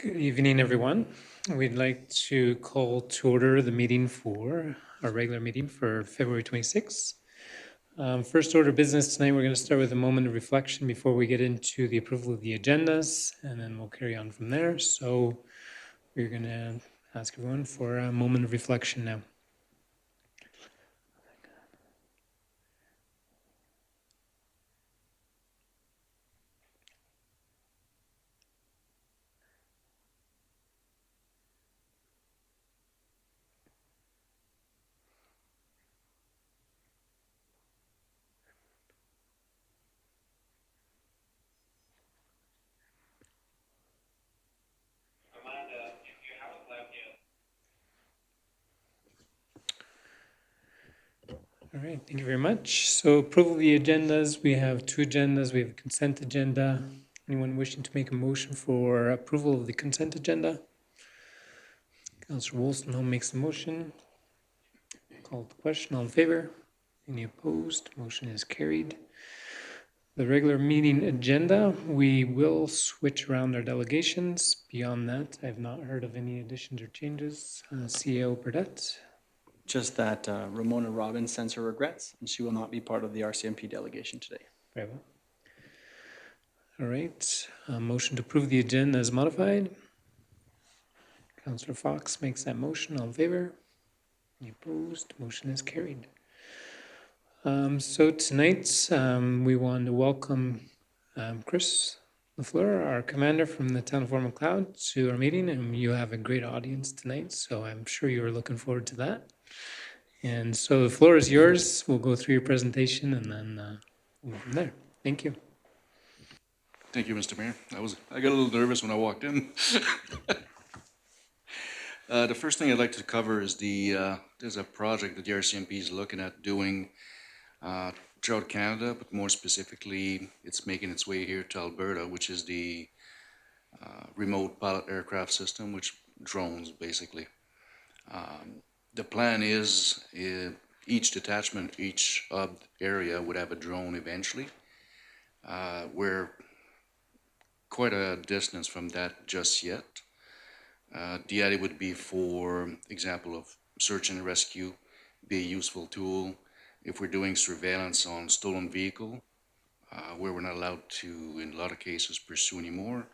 Good evening, everyone. We'd like to call to order the meeting for our regular meeting for February 26th. First order of business tonight, we're going to start with a moment of reflection before we get into the approval of the agendas, and then we'll carry on from there. So we're going to ask everyone for a moment of reflection now. All right, thank you very much. So approval of the agendas, we have two agendas. We have a consent agenda. Anyone wishing to make a motion for approval of the consent agenda? Councillor Wolstenholme makes the motion. Call the question. All in favor? Any opposed? Motion is carried. The regular meeting agenda, we will switch around our delegations. Beyond that, I have not heard of any additions or changes. CEO Burdette. Just that Ramona Robbins sends her regrets, and she will not be part of the RCMP delegation today. Very well. All right. Motion to approve the agenda as modified. Councillor Fox makes that motion. All in favor? Any opposed? Motion is carried. So tonight, we want to welcome Chris LaFleur, our commander from the town of Fort Macleod, to our meeting, and you have a great audience tonight, so I'm sure you're looking forward to that. And so the floor is yours. We'll go through your presentation and then we'll go from there. Thank you. Thank you, Mr. Mayor. I got a little nervous when I walked in. The first thing I'd like to cover is there's a project that the RCMP is looking at doing throughout Canada, but more specifically, it's making its way here to Alberta, which is the remote pilot aircraft system, which drones basically. The plan is each detachment, each hub area would have a drone eventually. We're quite a distance from that just yet. The idea would be, for example, of search and rescue, be a useful tool. If we're doing surveillance on stolen vehicle, where we're not allowed to, in a lot of cases, pursue anymore,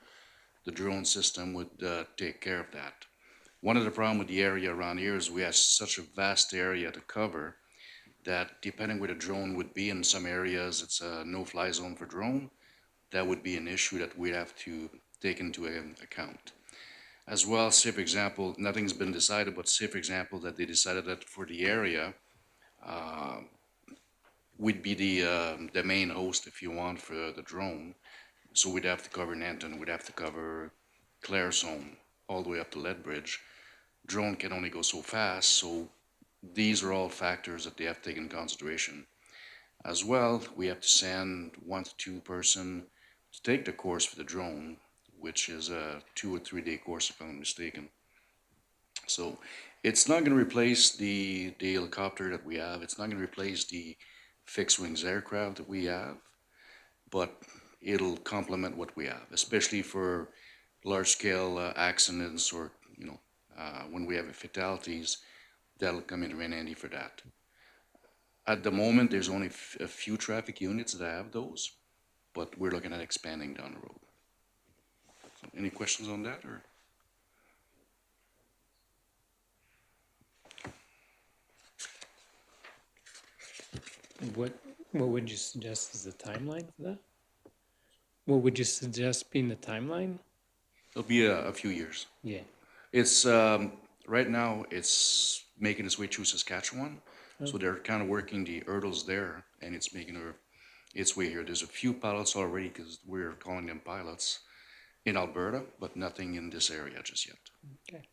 the drone system would take care of that. One of the problems with the area around here is we have such a vast area to cover that depending where the drone would be, in some areas it's a no-fly zone for drone. That would be an issue that we'd have to take into account. As well, say for example, nothing's been decided, but say for example that they decided that for the area, we'd be the main host, if you want, for the drone. So we'd have to cover Nanton, we'd have to cover Claresholm, all the way up to Lethbridge. Drone can only go so fast, so these are all factors that they have to take into consideration. As well, we have to send 1 to 2 person to take the course for the drone, which is a 2 or 3 day course if I'm not mistaken. So it's not going to replace the helicopter that we have. It's not going to replace the fixed wings aircraft that we have, but it'll complement what we have, especially for large scale accidents or, when we have fatalities, that'll come in very handy for that. At the moment, there's only a few traffic units that have those, but we're looking at expanding down the road. So any questions on that, or? What would you suggest is the timeline for that? What would you suggest being the timeline? It'll be a few years. Yeah. It's right now it's making its way through Saskatchewan, so they're kind of working the hurdles there, and it's making its way here. There's a few pilots already, because we're calling them pilots, in Alberta, but nothing in this area just yet. Okay.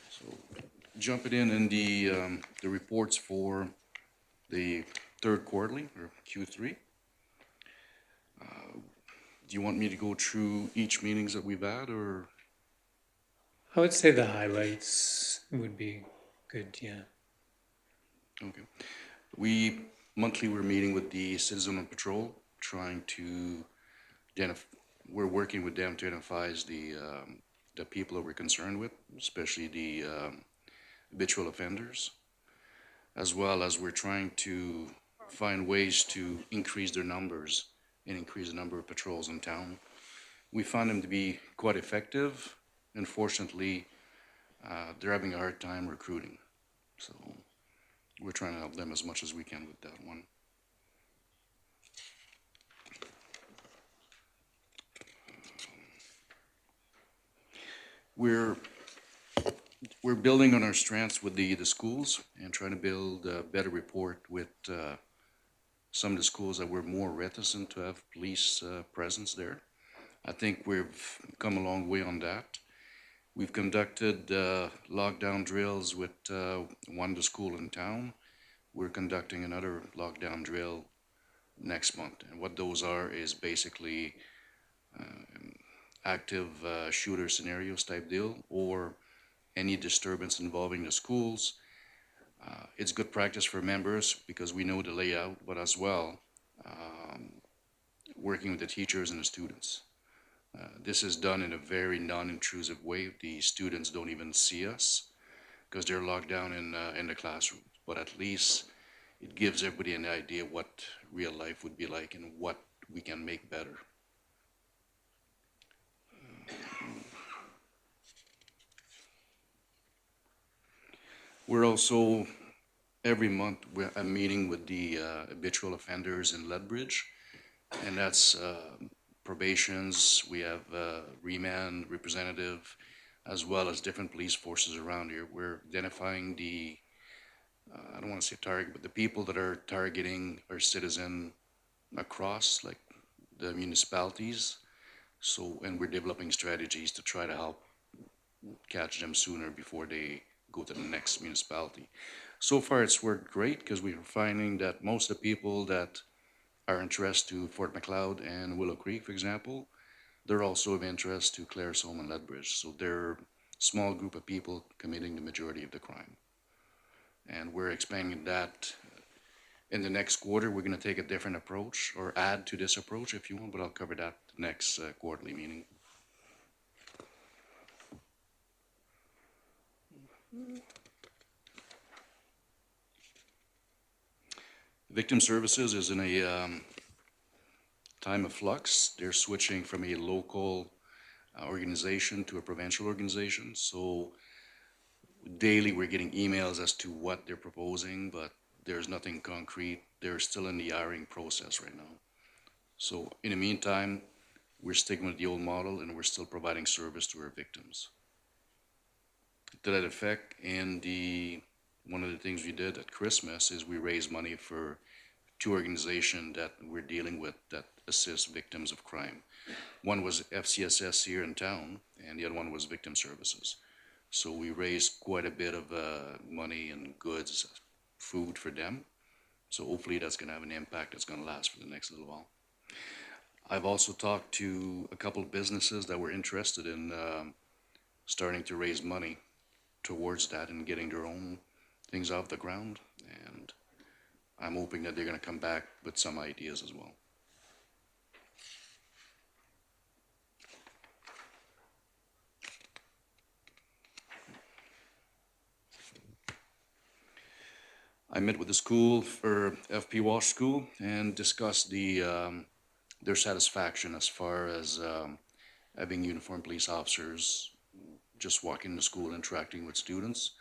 So jumping in the reports for the third quarterly, or Q3. Do you want me to go through each meetings that we've had, or? I would say the highlights would be good, yeah. Okay. Monthly we're meeting with the Citizen on Patrol, trying to we're working with them to identify the people that we're concerned with, especially the habitual offenders, as well as we're trying to find ways to increase their numbers and increase the number of patrols in town. We found them to be quite effective. Unfortunately, they're having a hard time recruiting. So we're trying to help them as much as we can with that one. We're building on our strengths with the schools and trying to build a better rapport with some of the schools that were more reticent to have police presence there. I think we've come a long way on that. We've conducted lockdown drills with one of the school in town. We're conducting another lockdown drill next month. And what those are is basically active shooter scenarios type deal, or any disturbance involving the schools. It's good practice for members because we know the layout, but as well, working with the teachers and the students. This is done in a very non-intrusive way. The students don't even see us because they're locked down in the classroom. But at least it gives everybody an idea what real life would be like and what we can make better. We're also, every month, we're a meeting with the habitual offenders in Lethbridge, and that's probations. We have remand representative, as well as different police forces around here. We're identifying the, I don't want to say target, but the people that are targeting our citizen across, like the municipalities. So, and we're developing strategies to try to help catch them sooner before they go to the next municipality. So far, it's worked great because we're finding that most of the people that are interested to Fort Macleod and Willow Creek, for example, they're also of interest to Claresholm and Lethbridge. So they're a small group of people committing the majority of the crime. And we're expanding that. In the next quarter, we're going to take a different approach, or add to this approach if you want, but I'll cover that next quarterly meeting. Victim Services is in a time of flux. They're switching from a local organization to a provincial organization. So daily we're getting emails as to what they're proposing, but there's nothing concrete. They're still in the hiring process right now. So in the meantime, we're sticking with the old model and we're still providing service to our victims. To that effect, one of the things we did at Christmas is we raised money for two organizations that we're dealing with that assist victims of crime. One was FCSS here in town, and the other one was Victim Services. So we raised quite a bit of money and goods, food for them. So hopefully that's going to have an impact that's going to last for the next little while. I've also talked to a couple of businesses that were interested in starting to raise money towards that and getting their own things off the ground. And I'm hoping that they're going to come back with some ideas as well. I met with the school for FP Walsh School and discussed their satisfaction as far as having uniformed police officers just walking to school, interacting with students.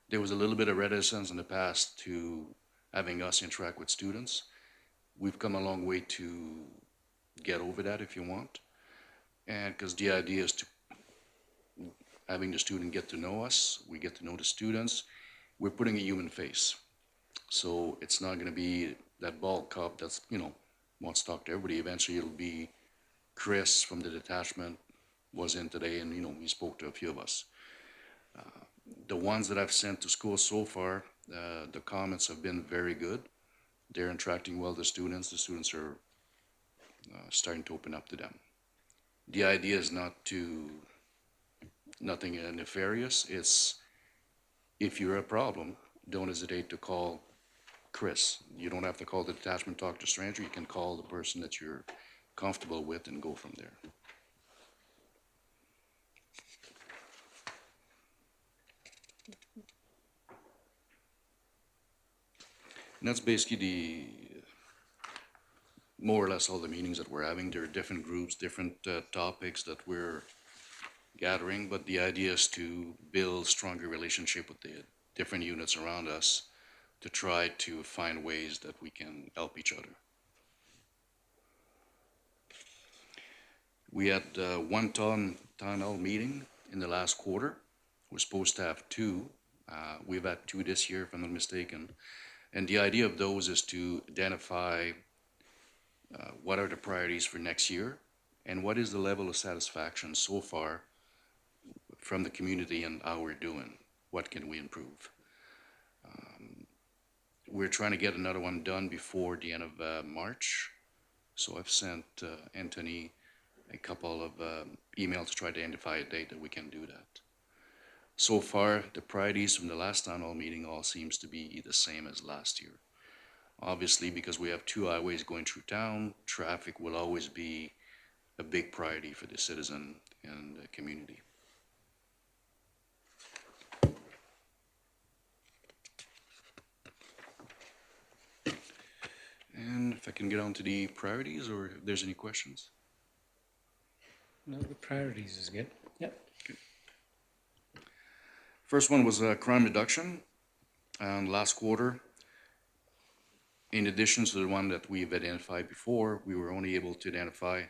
There was a little bit of reticence in the past to having us interact with students. We've come a long way to get over that, if you want. And because the idea is to having the student get to know us, we get to know the students, we're putting a human face. So it's not gonna be that bald cop that's, wants to talk to everybody. Eventually it'll be Chris from the detachment was in today, and he spoke to a few of us. The ones that I've sent to school so far, the comments have been very good. They're interacting well with the students. The students are starting to open up to them. The idea is nothing nefarious. It's, if you're a problem, don't hesitate to call Chris. You don't have to call the detachment, talk to a stranger. You can call the person that you're comfortable with and go from there. And that's basically more or less all the meetings that we're having. There are different groups, different topics that we're gathering, but the idea is to build stronger relationship with the different units around us to try to find ways that we can help each other. We had one town hall meeting in the last quarter. We're supposed to have two. We've had two this year, if I'm not mistaken. And the idea of those is to identify what are the priorities for next year and what is the level of satisfaction so far from the community and how we're doing. What can we improve? We're trying to get another one done before the end of March. So I've sent Anthony a couple of emails to try to identify a date that we can do that. So far, the priorities from the last town hall meeting all seems to be the same as last year. Obviously, because we have two highways going through town, traffic will always be a big priority for the citizen and the community. And if I can get on to the priorities, or if there's any questions? No, the priorities is good. Yep. First one was crime reduction. And last quarter, in addition to the one that we've identified before, we were only able to identify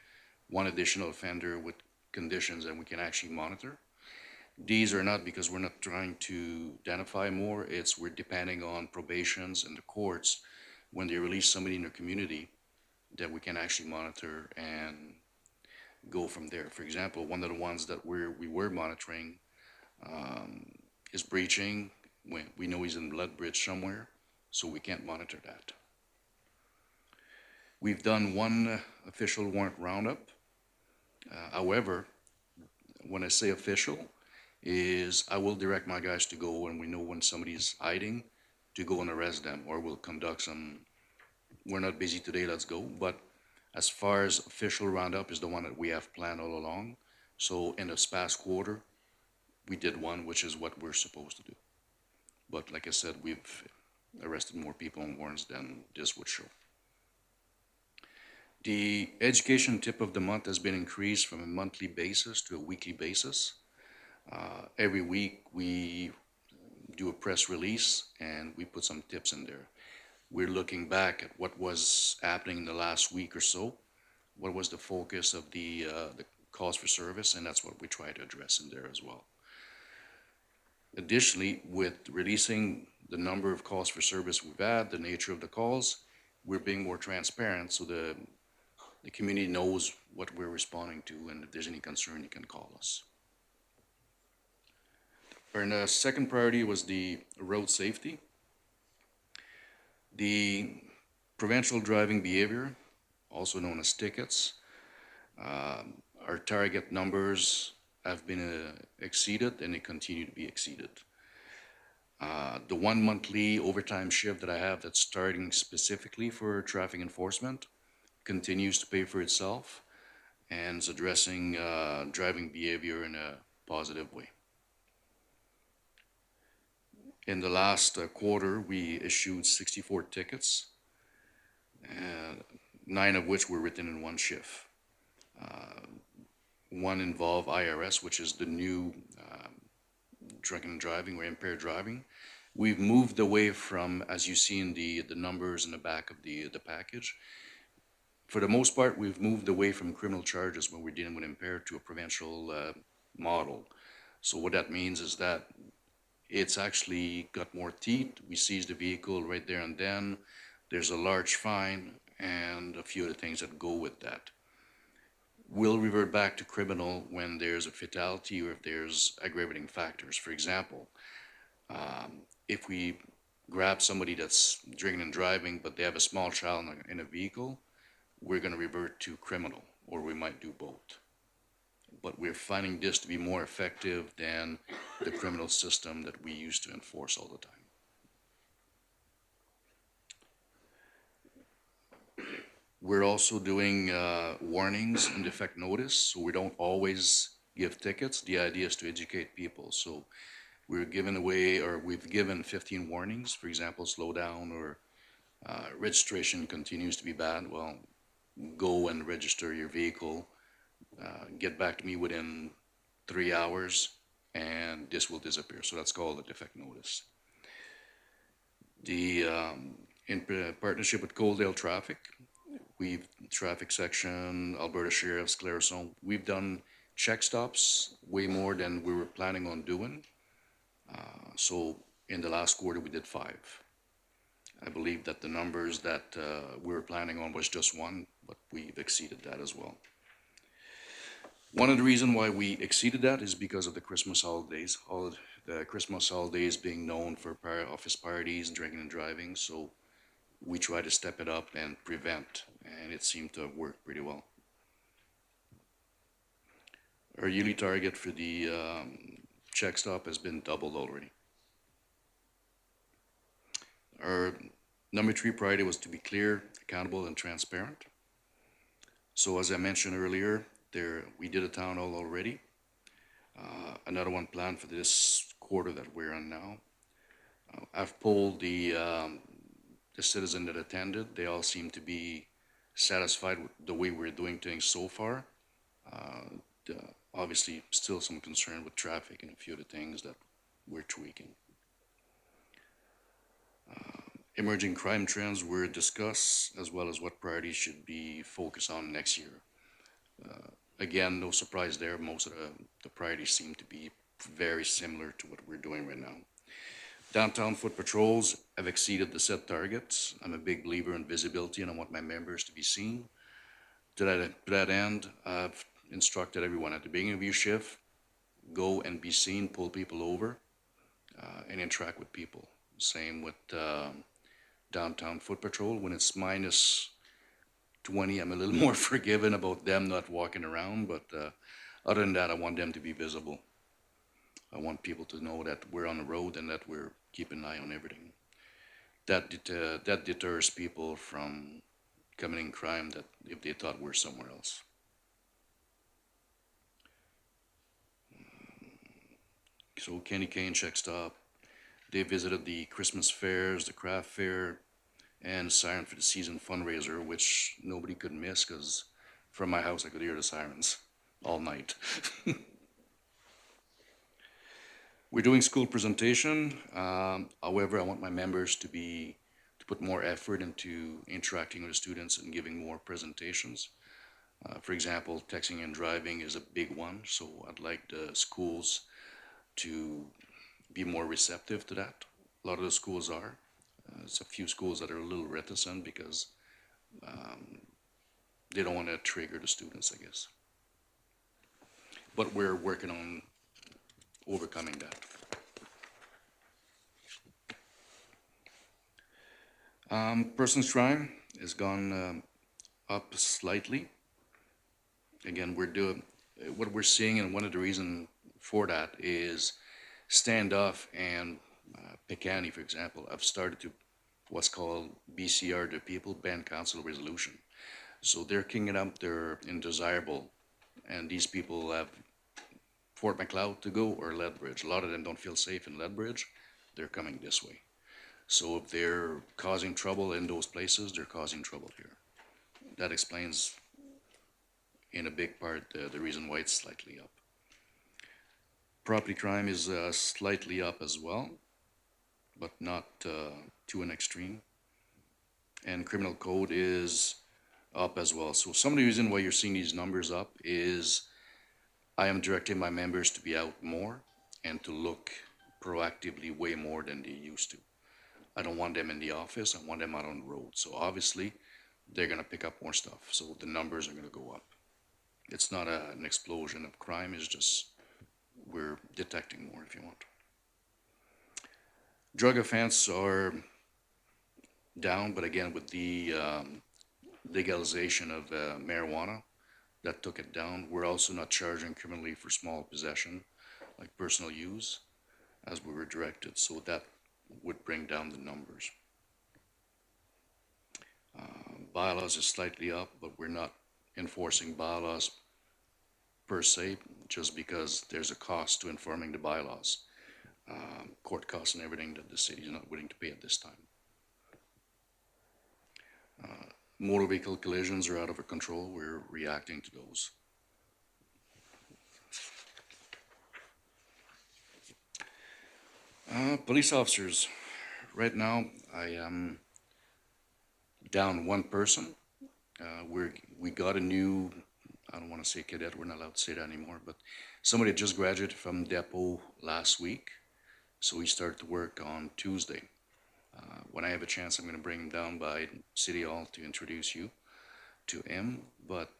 one additional offender with conditions that we can actually monitor. These are not because we're not trying to identify more, it's we're depending on probations and the courts when they release somebody in their community that we can actually monitor and go from there. For example, one of the ones that we were monitoring is breaching. We know he's in Lethbridge somewhere, so we can't monitor that. We've done one official warrant roundup. However, when I say official, is I will direct my guys to go when we know when somebody's hiding to go and arrest them, or we'll conduct some, we're not busy today, let's go. But as far as official roundup is the one that we have planned all along. So in this past quarter, we did one, which is what we're supposed to do. But like I said, we've arrested more people on warrants than this would show. The education tip of the month has been increased from a monthly basis to a weekly basis. Every week we do a press release and we put some tips in there. We're looking back at what was happening in the last week or so, what was the focus of the calls for service, and that's what we try to address in there as well. Additionally, with releasing the number of calls for service we've had, the nature of the calls, we're being more transparent so the community knows what we're responding to, and if there's any concern, you can call us. Our second priority was the road safety. The preventable driving behavior, also known as tickets, our target numbers have been exceeded and they continue to be exceeded. The 1 monthly overtime shift that I have that's starting specifically for traffic enforcement continues to pay for itself and is addressing driving behavior in a positive way. In the last quarter, we issued 64 tickets, 9 of which were written in one shift. One involved IRS, which is the new drunken driving or impaired driving. We've moved away from, as you see in the numbers in the back of the package, for the most part, we've moved away from criminal charges when we're dealing with impaired to a provincial model. So what that means is that it's actually got more teeth. We seize the vehicle right there and then. There's a large fine and a few other things that go with that. We'll revert back to criminal when there's a fatality or if there's aggravating factors. For example, if we grab somebody that's drinking and driving, but they have a small child in a vehicle, we're going to revert to criminal, or we might do both. But we're finding this to be more effective than the criminal system that we used to enforce all the time. We're also doing warnings and defect notice, so we don't always give tickets. The idea is to educate people. So we're giving away, or we've given 15 warnings, for example, slow down or Registration continues to be bad. Well, go and register your vehicle. Get back to me within 3 hours, and this will disappear. So that's called a defect notice. In partnership with Coaldale Traffic, we've traffic section, Alberta Sheriff's, Clarisson, we've done check stops way more than we were planning on doing. So in the last quarter, we did 5. I believe that the numbers that we were planning on was just 1, but we've exceeded that as well. One of the reasons why we exceeded that is because of the Christmas holidays. The Christmas holidays being known for office parties, drinking and driving, so we try to step it up and prevent, and it seemed to have worked pretty well. Our yearly target for the check stop has been doubled already. Our number 3 priority was to be clear, accountable, and transparent. So as I mentioned earlier, we did a town hall already. Another one planned for this quarter that we're on now. I've polled the citizen that attended. They all seem to be satisfied with the way we're doing things so far. Obviously, still some concern with traffic and a few of the things that we're tweaking. Emerging crime trends were discussed, as well as what priorities should be focused on next year. Again, no surprise there. Most of the priorities seem to be very similar to what we're doing right now. Downtown foot patrols have exceeded the set targets. I'm a big believer in visibility, and I want my members to be seen. To that end, I've instructed everyone at the beginning of your shift, go and be seen, pull people over, and interact with people. Same with downtown foot patrol. When it's minus 20, I'm a little more forgiving about them not walking around, but other than that, I want them to be visible. I want people to know that we're on the road and that we're keeping an eye on everything. That deters people from committing crime that if they thought we're somewhere else. So Kenny Kane check stop. They visited the Christmas fairs, the craft fair, and Siren for the Season fundraiser, which nobody could miss because from my house I could hear the sirens all night. We're doing school presentation. However, I want my members to put more effort into interacting with the students and giving more presentations. For example, texting and driving is a big one, so I'd like the schools to be more receptive to that. A lot of the schools are. There's a few schools that are a little reticent because they don't want to trigger the students, I guess. But we're working on overcoming that. Persons crime has gone up slightly. Again, what we're seeing, and one of the reasons for that is standoff and Picani, for example, have started to what's called BCR, the People Band Council Resolution. So they're kicking up, they're indesirable, and these people have Fort Macleod to go or Lethbridge. A lot of them don't feel safe in Lethbridge. They're coming this way. So if they're causing trouble in those places, they're causing trouble here. That explains in a big part the reason why it's slightly up. Property crime is slightly up as well, but not to an extreme. And criminal code is up as well. So some of the reason why you're seeing these numbers up is I am directing my members to be out more and to look proactively way more than they used to. I don't want them in the office. I want them out on the road. So obviously they're going to pick up more stuff. So the numbers are going to go up. It's not an explosion of crime. It's just we're detecting more, if you want. Drug offense are down, but again, with the legalization of marijuana, that took it down. We're also not charging criminally for small possession, like personal use, as we were directed. So that would bring down the numbers. Bylaws is slightly up, but we're not enforcing bylaws per se, just because there's a cost to informing the bylaws. Court costs and everything that the city is not willing to pay at this time. motor vehicle collisions are out of our control, we're reacting to those. Police officers, right now I am down one person. We got a new, I don't want to say cadet, we're not allowed to say that anymore, but somebody just graduated from depot last week, so he started to work on Tuesday. When I have a chance, I'm going to bring him down by City Hall to introduce you to him, but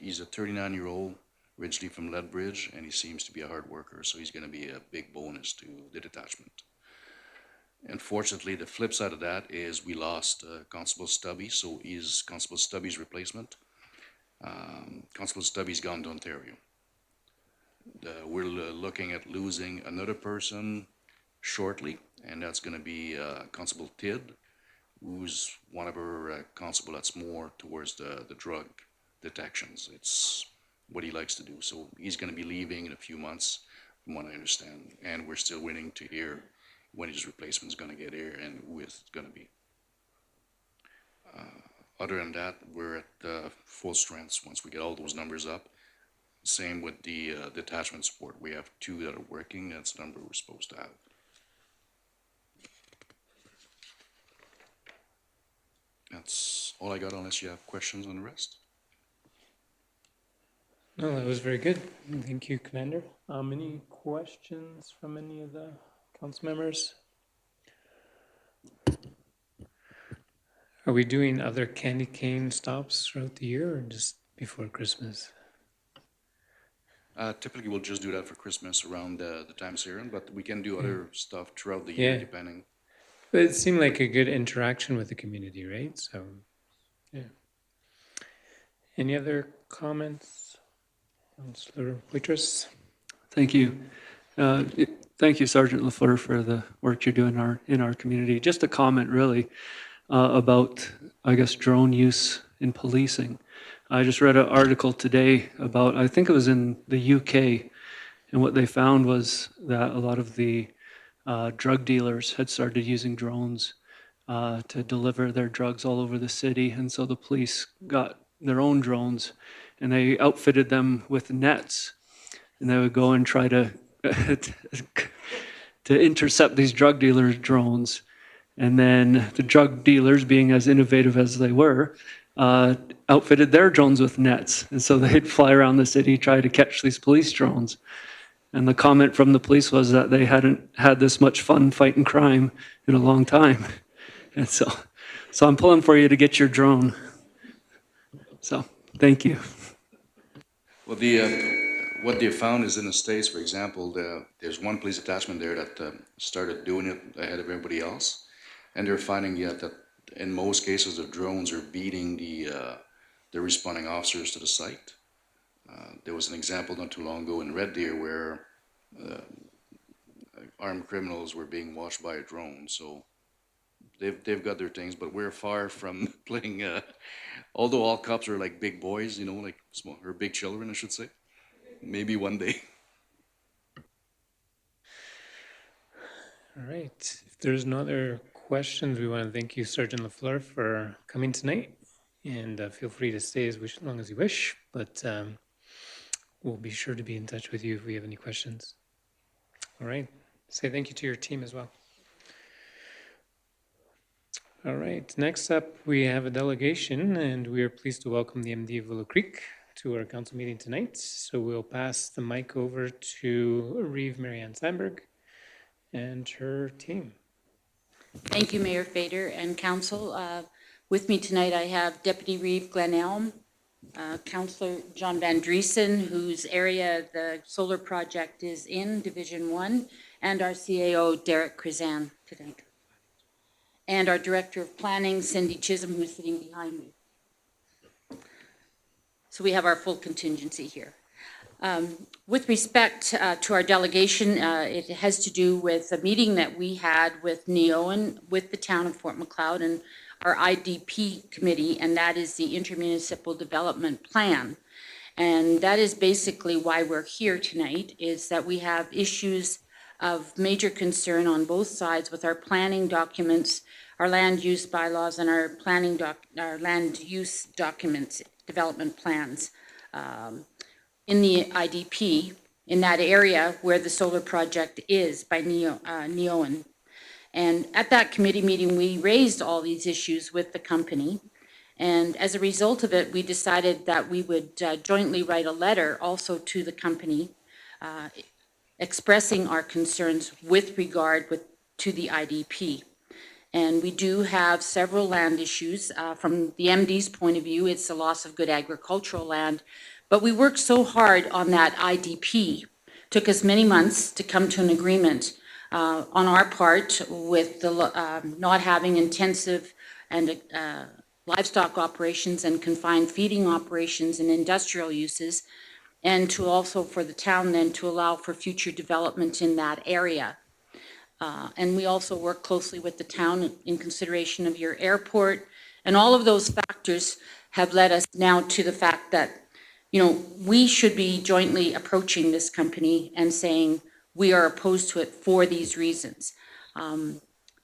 he's a 39-year-old, originally from Lethbridge, and he seems to be a hard worker, so he's going to be a big bonus to the detachment. Unfortunately, the flip side of that is we lost Constable Stubby, so he's Constable Stubby's replacement. Constable Stubby's gone to Ontario. We're looking at losing another person shortly, and that's going to be Constable Tidd, who's one of our constable that's more towards the drug detections. It's what he likes to do. So he's going to be leaving in a few months, from what I understand, and we're still waiting to hear when his replacement is going to get here and who it's going to be. Other than that, we're at full strength once we get all those numbers up. Same with the detachment support. We have 2 that are working. That's the number we're supposed to have. That's all I got, unless you have questions on the rest. No, that was very good. Thank you, Commander. Any questions from any of the council members? Are we doing other candy cane stops throughout the year or just before Christmas? Typically, we'll just do that for Christmas around the time Siren, but we can do other stuff throughout the year, Yeah. depending. But it seemed like a good interaction with the community, right? So, yeah. Any other comments? Councillor Waitress? Thank you. Thank you, Sergeant Lafleur, for the work you're doing in our community. Just a comment, really, about, I guess, drone use in policing. I just read an article today about, I think it was in the UK, and what they found was that a lot of the drug dealers had started using drones to deliver their drugs all over the city, and so the police got their own drones, and they outfitted them with nets, and they would go and try to to intercept these drug dealers' drones. And then the drug dealers, being as innovative as they were, outfitted their drones with nets. And so they'd fly around the city, try to catch these police drones. And the comment from the police was that they hadn't had this much fun fighting crime in a long time. And so I'm pulling for you to get your drone. So thank you. Well, what they found is in the States, for example, there's one police detachment there that started doing it ahead of everybody else. And they're finding that in most cases, the drones are beating the responding officers to the site. There was an example not too long ago in Red Deer where armed criminals were being watched by a drone. So they've got their things, but we're far from playing. Although all cops are like big boys, you know, like small or big children, I should say. Maybe one day. All right. If there's no other questions, we want to thank you, Sergeant Lafleur, for coming tonight. And feel free to stay as long as you wish, but we'll be sure to be in touch with you if we have any questions. All right. Say thank you to your team as well. All right. Next up, we have a delegation, and we are pleased to welcome the MD of Willow Creek to our council meeting tonight. So we'll pass the mic over to Reeve Marianne Sandberg and her team. Thank you, Mayor Fader and Council. With me tonight, I have Deputy Reeve Glen Elm, Councillor John Van Driesen, whose area the solar project is in, Division 1, and our CAO, Derek Krizan, tonight. And our Director of Planning, Cindy Chisholm, who's sitting behind me. So we have our full contingency here. With respect to our delegation, it has to do with a meeting that we had with NEOAN, with the town of Fort McLeod and our IDP committee, and that is the Intermunicipal Development Plan. And that is basically why we're here tonight, is that we have issues of major concern on both sides with our planning documents, our land use bylaws and our our land use documents, development plans in the IDP, in that area where the solar project is by Neoen. And at that committee meeting, we raised all these issues with the company. And as a result of it, we decided that we would jointly write a letter also to the company expressing our concerns with regard to the IDP. And we do have several land issues. From the MD's point of view, it's the loss of good agricultural land. But we worked so hard on that IDP. Took us many months to come to an agreement on our part with the not having intensive and livestock operations and confined feeding operations and industrial uses, and to also for the town then to allow for future development in that area. And we also work closely with the town in consideration of your airport. And all of those factors have led us now to the fact that, you know, we should be jointly approaching this company and saying we are opposed to it for these reasons.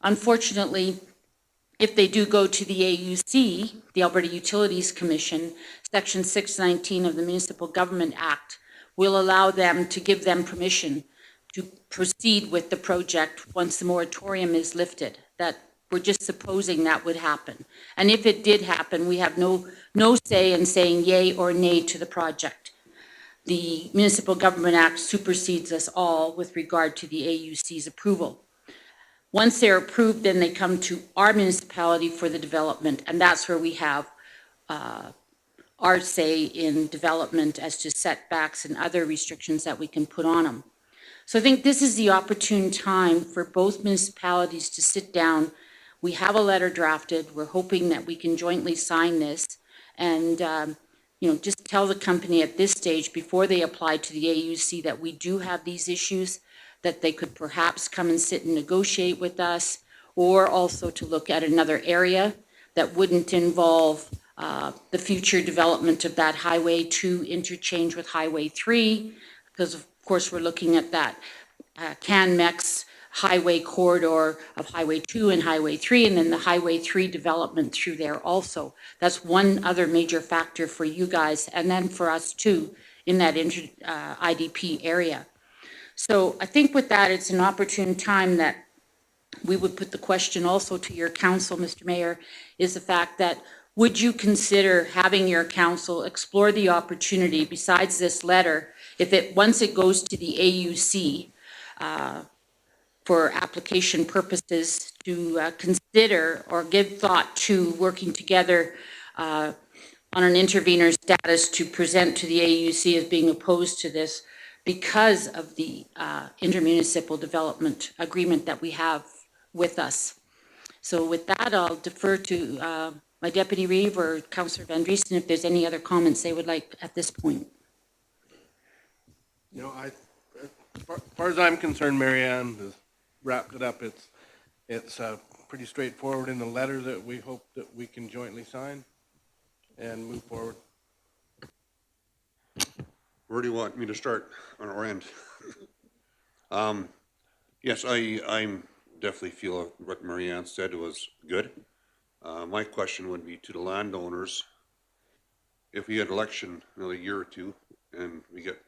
Unfortunately, if they do go to the AUC, the Alberta Utilities Commission, Section 619 of the Municipal Government Act will allow them to give them permission to proceed with the project once the moratorium is lifted. That we're just supposing that would happen. And if it did happen, we have no say in saying yay or nay to the project. The Municipal Government Act supersedes us all with regard to the AUC's approval. Once they're approved, then they come to our municipality for the development, and that's where we have our say in development as to setbacks and other restrictions that we can put on them. So I think this is the opportune time for both municipalities to sit down. We have a letter drafted. We're hoping that we can jointly sign this and you know, just tell the company at this stage before they apply to the AUC that we do have these issues, that they could perhaps come and sit and negotiate with us, or also to look at another area that wouldn't involve the future development of that Highway 2 interchange with Highway 3, because of course we're looking at that CanMex highway corridor of Highway 2 and Highway 3, and then the Highway 3 development through there also. That's one other major factor for you guys, and then for us too, in that IDP area. So I think with that, it's an opportune time that we would put the question also to your council, Mr. Mayor, is the fact that would you consider having your council explore the opportunity besides this letter, if it, once it goes to the AUC for application purposes, to consider or give thought to working together on an intervener status to present to the AUC as being opposed to this, because of the intermunicipal development agreement that we have with us. So with that, I'll defer to my Deputy Reeve or Councillor Van Driesen if there's any other comments they would like at this point. You know, as far as I'm concerned, Marianne has wrapped it up. It's pretty straightforward in the letter that we hope that we can jointly sign and move forward. Where do you want me to start on our end? Yes, I definitely feel what Marianne said was good. My question would be to the landowners, if we had election another year or two and we get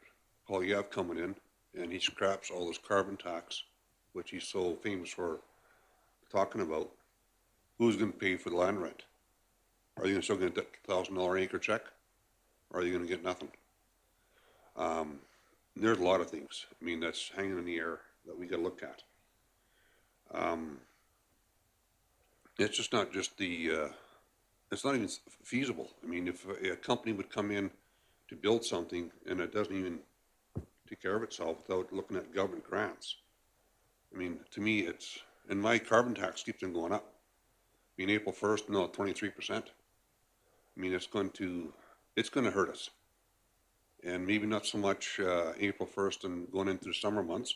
Paul Yev coming in and he scraps all this carbon tax, which he's so famous for talking about, who's going to pay for the land rent? Are they still going to get a $1,000 acre check? Or are they going to get nothing? There's a lot of things, I mean, that's hanging in the air that we got to look at. It's just not just the, it's not even feasible. I mean, if a company would come in to build something and it doesn't even take care of itself without looking at government grants, I mean, to me, it's, and my carbon tax keeps on going up. I mean, April 1st, no, 23%. I mean, it's going to hurt us. And maybe not so much April 1st and going into the summer months,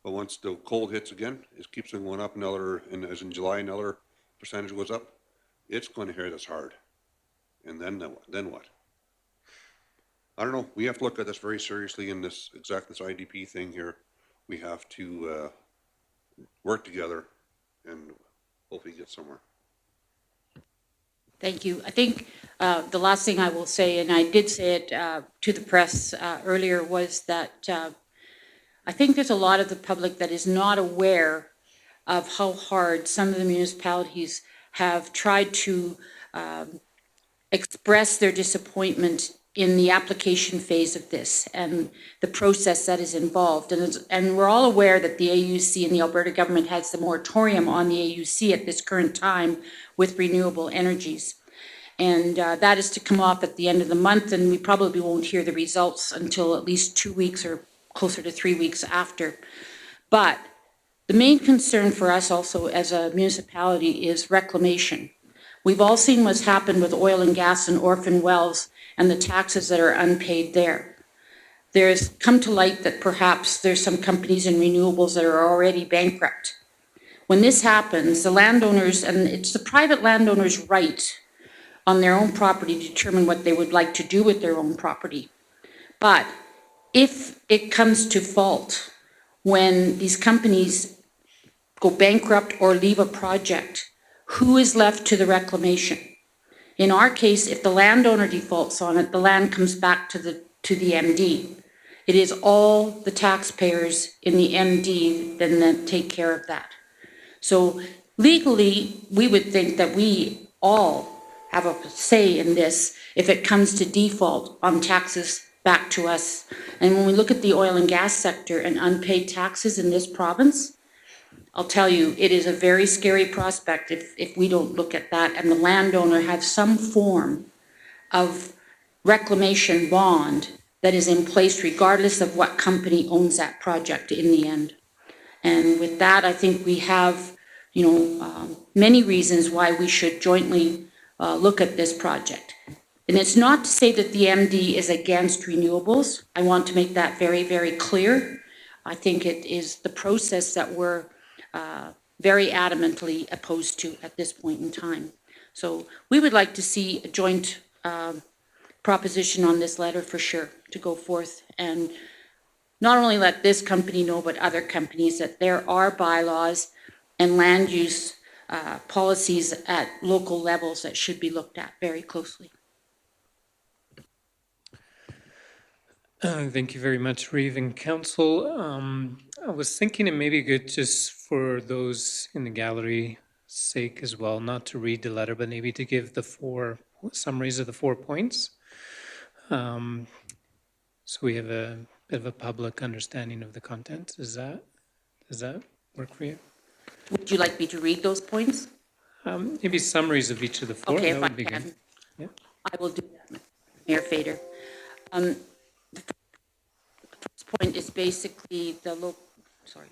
but once the cold hits again, it keeps on going up another, and as in July, another percentage goes up, it's going to hit us hard. And then what? I don't know. We have to look at this very seriously in this IDP thing here. We have to work together and hopefully get somewhere. Thank you. I think the last thing I will say, and I did say it to the press earlier, was that I think there's a lot of the public that is not aware of how hard some of the municipalities have tried to express their disappointment in the application phase of this and the process that is involved. And we're all aware that the AUC and the Alberta government has the moratorium on the AUC at this current time with renewable energies. And that is to come off at the end of the month, and we probably won't hear the results until at least 2 weeks or closer to 3 weeks after. But the main concern for us also as a municipality is reclamation. We've all seen what's happened with oil and gas and orphan wells and the taxes that are unpaid there. There's come to light that perhaps there's some companies in renewables that are already bankrupt. When this happens, the landowners, and it's the private landowners' right on their own property to determine what they would like to do with their own property. But if it comes to fault, when these companies go bankrupt or leave a project, who is left to the reclamation? In our case, if the landowner defaults on it, the land comes back to the MD. It is all the taxpayers in the MD that take care of that. So legally, we would think that we all have a say in this if it comes to default on taxes back to us. And when we look at the oil and gas sector and unpaid taxes in this province, I'll tell you, it is a very scary prospect if we don't look at that and the landowner has some form of reclamation bond that is in place regardless of what company owns that project in the end. And with that, I think we have, many reasons why we should jointly look at this project. And it's not to say that the MD is against renewables. I want to make that very, very clear. I think it is the process that we're very adamantly opposed to at this point in time. So we would like to see a joint proposition on this letter for sure to go forth and not only let this company know, but other companies that there are bylaws and land use policies at local levels that should be looked at very closely. Thank you very much, Reeve and Council. I was thinking it may be good just for those in the gallery sake as well, not to read the letter, but maybe to give the 4 summaries of the 4 points. So we have a bit of a public understanding of the content. Does that work for you? Would you like me to read those points? Maybe summaries of each of the 4. Okay, That if I would be can. good. Yeah. I will do that, Mayor Fader. The first point is basically sorry.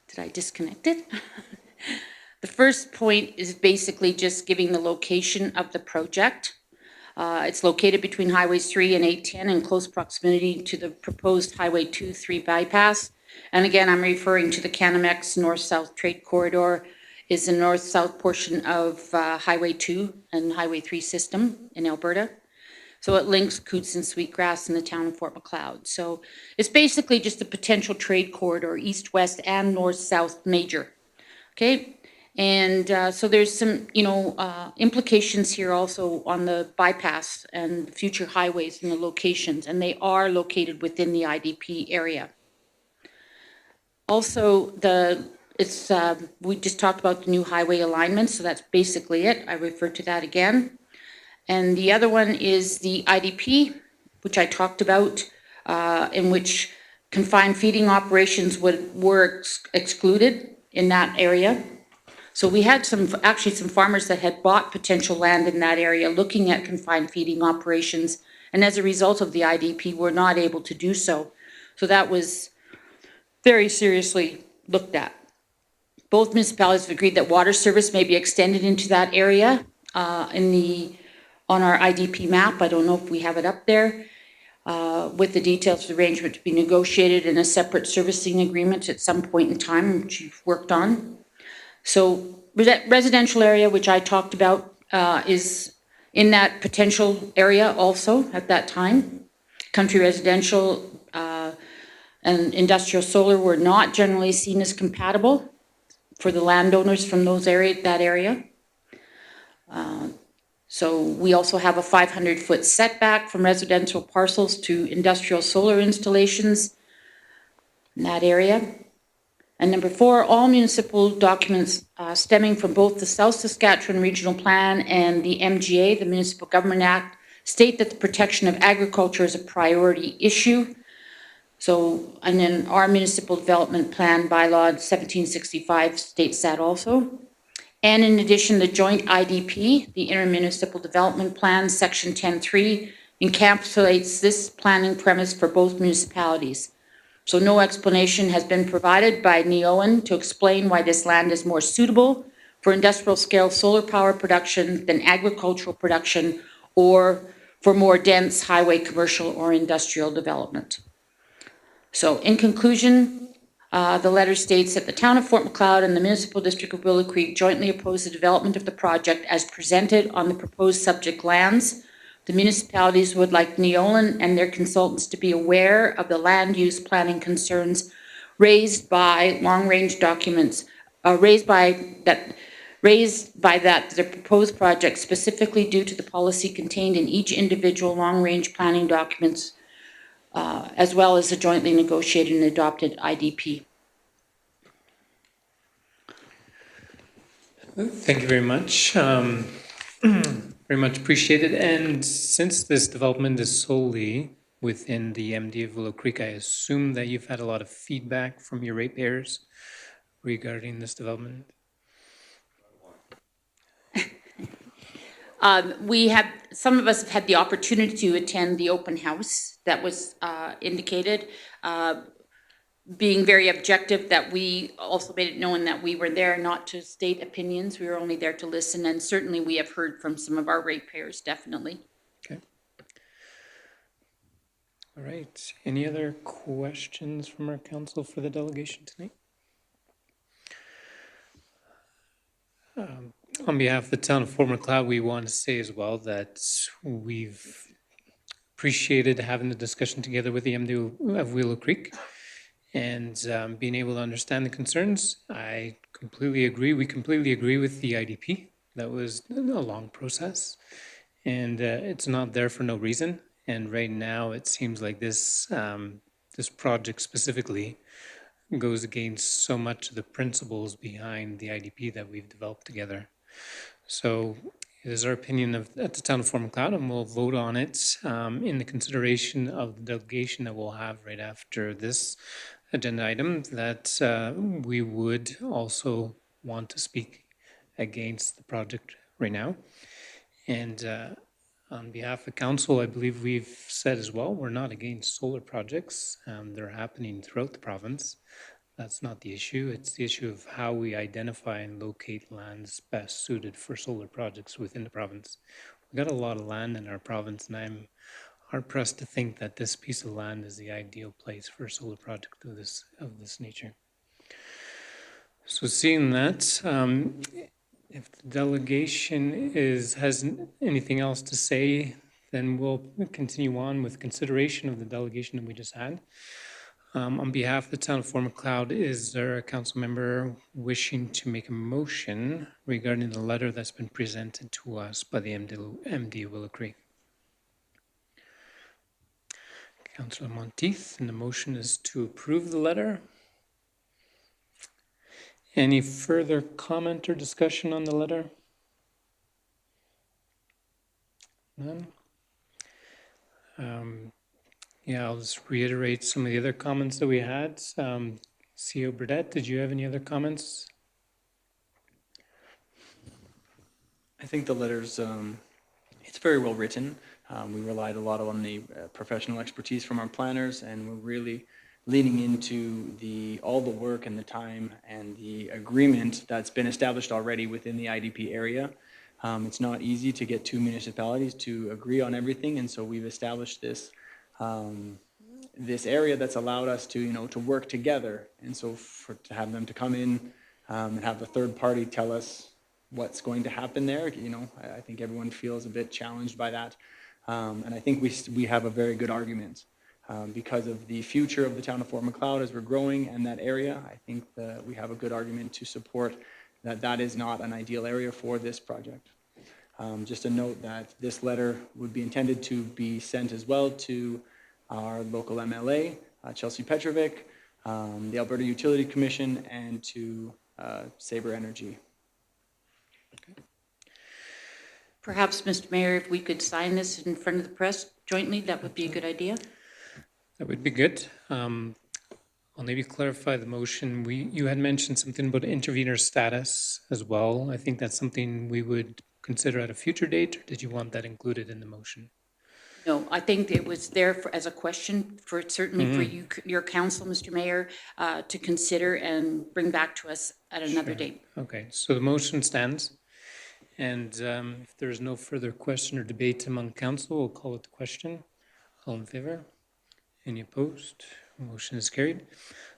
Did I disconnect it? The first point is basically just giving the location of the project. It's located between Highways 3 and 810 in close proximity to the proposed Highway 2-3 bypass. And again, I'm referring to the Canamex North-South Trade Corridor, is the north-south portion of Highway 2 and Highway 3 system in Alberta. So it links Coots and Sweetgrass in the town of Fort Macleod. So it's basically just a potential trade corridor, east-west and north-south major. Okay, and so there's some, implications here also on the bypass and future highways and the locations, and they are located within the IDP area. Also, we just talked about the new highway alignment, so that's basically it. I referred to that again. And the other one is the IDP, which I talked about, in which confined feeding operations were excluded in that area. So we had some farmers that had bought potential land in that area looking at confined feeding operations, and as a result of the IDP, were not able to do so. So that was very seriously looked at. Both municipalities have agreed that water service may be extended into that area on our IDP map. I don't know if we have it up there, with the details of the arrangement to be negotiated in a separate servicing agreement at some point in time, which you've worked on. So residential area, which I talked about, is in that potential area also at that time. Country residential, and industrial solar were not generally seen as compatible for the landowners from that area. So we also have a 500-foot setback from residential parcels to industrial solar installations in that area. And number 4, all municipal documents stemming from both the South Saskatchewan Regional Plan and the MGA, the Municipal Government Act, state that the protection of agriculture is a priority issue. So, and then our Municipal Development Plan bylaw 1765 states that also. And in addition, the joint IDP, the Intermunicipal Development Plan, Section 10.3, encapsulates this planning premise for both municipalities. So no explanation has been provided by Neoen to explain why this land is more suitable for industrial scale solar power production than agricultural production or for more dense highway, commercial, or industrial development. So in conclusion, the letter states that the town of Fort Macleod and the municipal district of Willow Creek jointly oppose the development of the project as presented on the proposed subject lands. The municipalities would like Neoen and their consultants to be aware of the land use planning concerns raised by long-range documents, raised by that the proposed project specifically due to the policy contained in each individual long-range planning documents, as well as the jointly negotiated and adopted IDP. Thank you very much. Very much appreciated. And since this development is solely within the MD of Willow Creek, I assume that you've had a lot of feedback from your ratepayers regarding this development. Some of us have had the opportunity to attend the open house that was indicated, being very objective, that we also made it known that we were there not to state opinions. We were only there to listen, and certainly we have heard from some of our ratepayers, definitely. Okay. All right. Any other questions from our council for the delegation tonight? On behalf of the town of Fort Macleod, we want to say as well that we've appreciated having the discussion together with the MD of Willow Creek and being able to understand the concerns. I completely agree. We completely agree with the IDP. That was a long process, and it's not there for no reason. And right now, it seems like this this project specifically goes against so much of the principles behind the IDP that we've developed together. So it is our opinion at the town of Fort Macleod, and we'll vote on it in the consideration of the delegation that we'll have right after this agenda item, that we would also want to speak against the project right now. And on behalf of council, I believe we've said as well, we're not against solar projects. They're happening throughout the province. That's not the issue. It's the issue of how we identify and locate lands best suited for solar projects within the province. We've got a lot of land in our province, and I'm hard-pressed to think that this piece of land is the ideal place for a solar project of this nature. So seeing that, if the delegation has anything else to say, then we'll continue on with consideration of the delegation that we just had. On behalf of the town of Fort Macleod, is there a council member wishing to make a motion regarding the letter that's been presented to us by the MD of Willow Creek? Councillor Monteith, and the motion is to approve the letter. Any further comment or discussion on the letter? None? Yeah, I'll just reiterate some of the other comments that we had. CEO Burdette, did you have any other comments? I think the letter's, it's very well written. We relied a lot on the professional expertise from our planners, and we're really leaning into all the work and the time and the agreement that's been established already within the IDP area. It's not easy to get two municipalities to agree on everything, and so we've established this this area that's allowed us to to work together. And so to have them to come in and have the third party tell us what's going to happen there, I think everyone feels a bit challenged by that. And I think we have a very good argument. Because of the future of the town of Fort Macleod as we're growing and that area, I think that we have a good argument to support that that is not an ideal area for this project. Just a note that this letter would be intended to be sent as well to our local MLA, Chelsea Petrovic, the Alberta Utility Commission, and to Sabre Energy. Perhaps, Mr. Mayor, if we could sign this in front of the press jointly, that would be a good idea. That would be good. I'll maybe clarify the motion. You had mentioned something about intervenor status as well. I think that's something we would consider at a future date, or did you want that included in the motion? No, I think it was there as a question for, certainly for you, your council, Mr. Mayor, to consider and bring back to us at another date. Okay, so the motion stands. And if there's no further question or debate among council, we'll call it the question. All in favor? Any opposed? Motion is carried.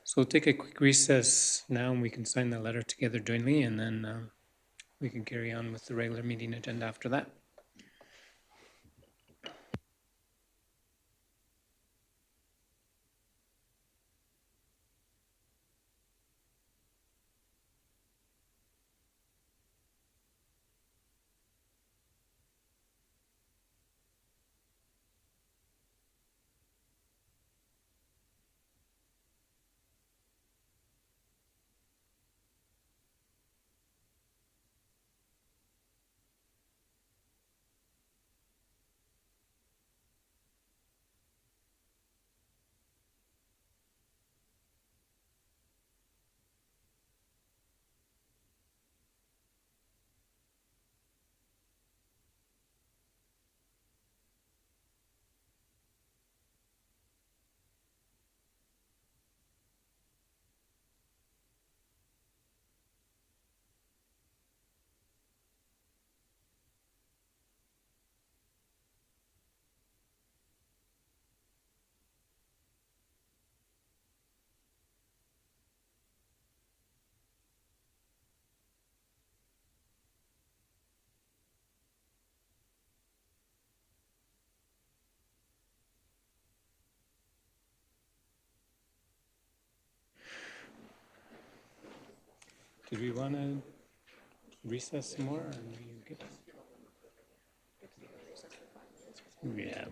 So we'll take a quick recess now and we can sign the letter together jointly and then we can carry on with the regular meeting agenda after that. Did we want to recess some more? Or are you good? Yeah.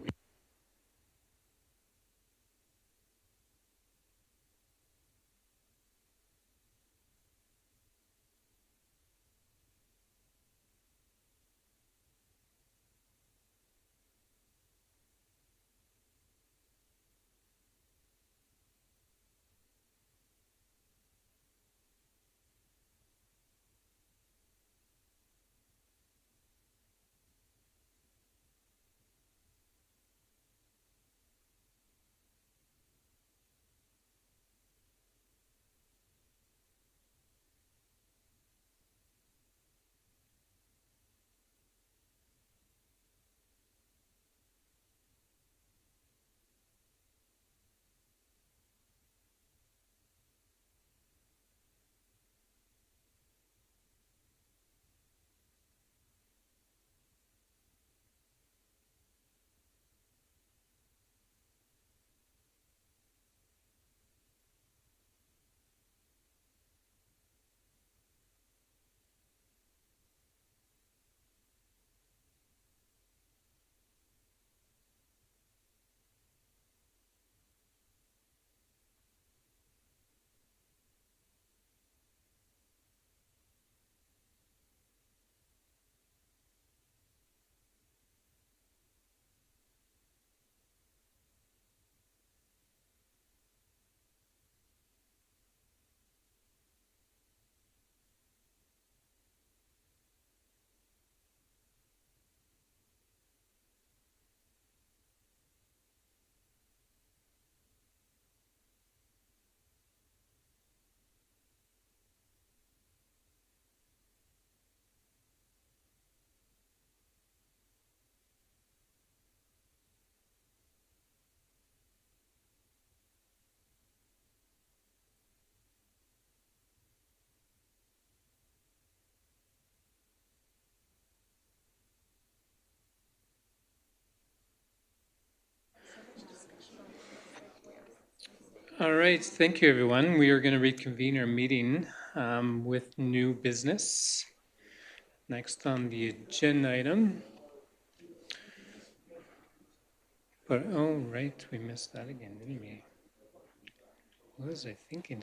All right, thank you, everyone. We are going to reconvene our meeting with new business. Next on the agenda item. But, oh, right, we missed that again, didn't we? What was I thinking?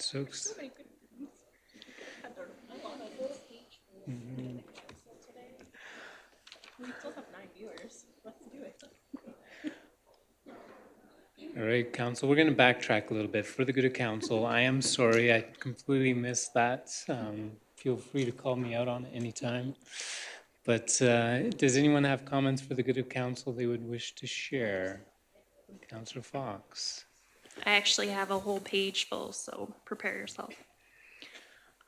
Mhm. All right, council, we're going to backtrack a little bit for the good of council. I am sorry, I completely missed that. Feel free to call me out on it anytime. But does anyone have comments for the good of council they would wish to share? Councillor Fox. I actually have a whole page full, so prepare yourself.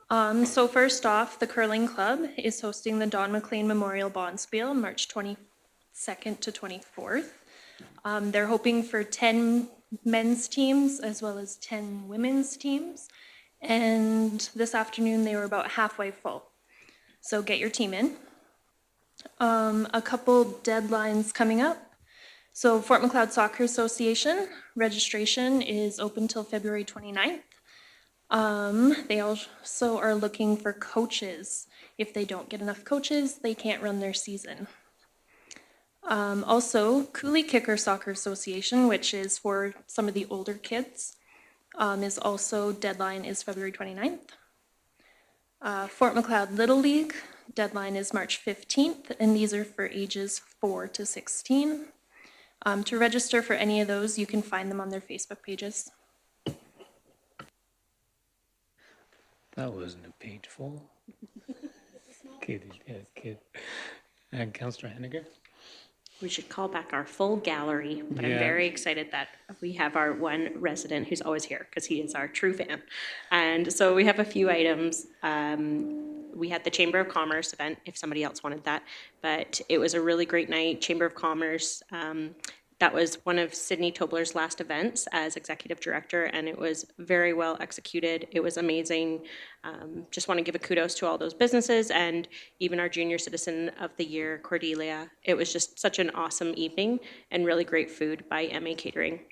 So first off, the Curling Club is hosting the Don McLean Memorial Bonspiel, March 22nd to 24th. They're hoping for 10 men's teams as well as 10 women's teams. And this afternoon, they were about halfway full. So get your team in. A couple deadlines coming up. So Fort Macleod Soccer Association, registration is open till February 29th. They also are looking for coaches. If they don't get enough coaches, they can't run their season. Also, Coulee Kicker Soccer Association, which is for some of the older kids, is also, deadline is February 29th. Fort Macleod Little League, deadline is March 15th, and these are for ages 4 to 16. To register for any of those, you can find them on their Facebook pages. That wasn't a page full. Kid. And Councillor Henniger? We should call back our full gallery, but I'm Yeah. very excited that we have our one resident who's always here because he is our true fan. And so we have a few items. We had the Chamber of Commerce event, if somebody else wanted that, but it was a really great night. Chamber of Commerce, that was one of Sydney Tobler's last events as executive director, and it was very well executed. It was amazing. Just want to give a kudos to all those businesses and even our Junior Citizen of the Year, Cordelia. It was just such an awesome evening and really great food by MA Catering.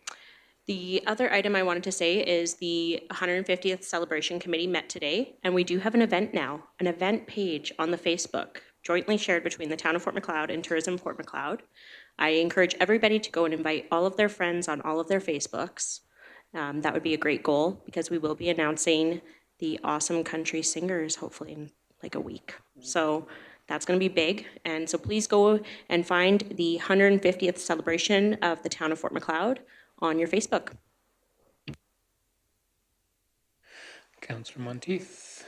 The other item I wanted to say is the 150th Celebration Committee met today, and we do have an event now, an event page on the Facebook, jointly shared between the Town of Fort Macleod and Tourism Fort Macleod. I encourage everybody to go and invite all of their friends on all of their Facebooks. That would be a great goal because we will be announcing the awesome country singers hopefully in like a week. So that's going to be big. And so please go and find the 150th celebration of the Town of Fort Macleod on your Facebook. Councillor Monteith.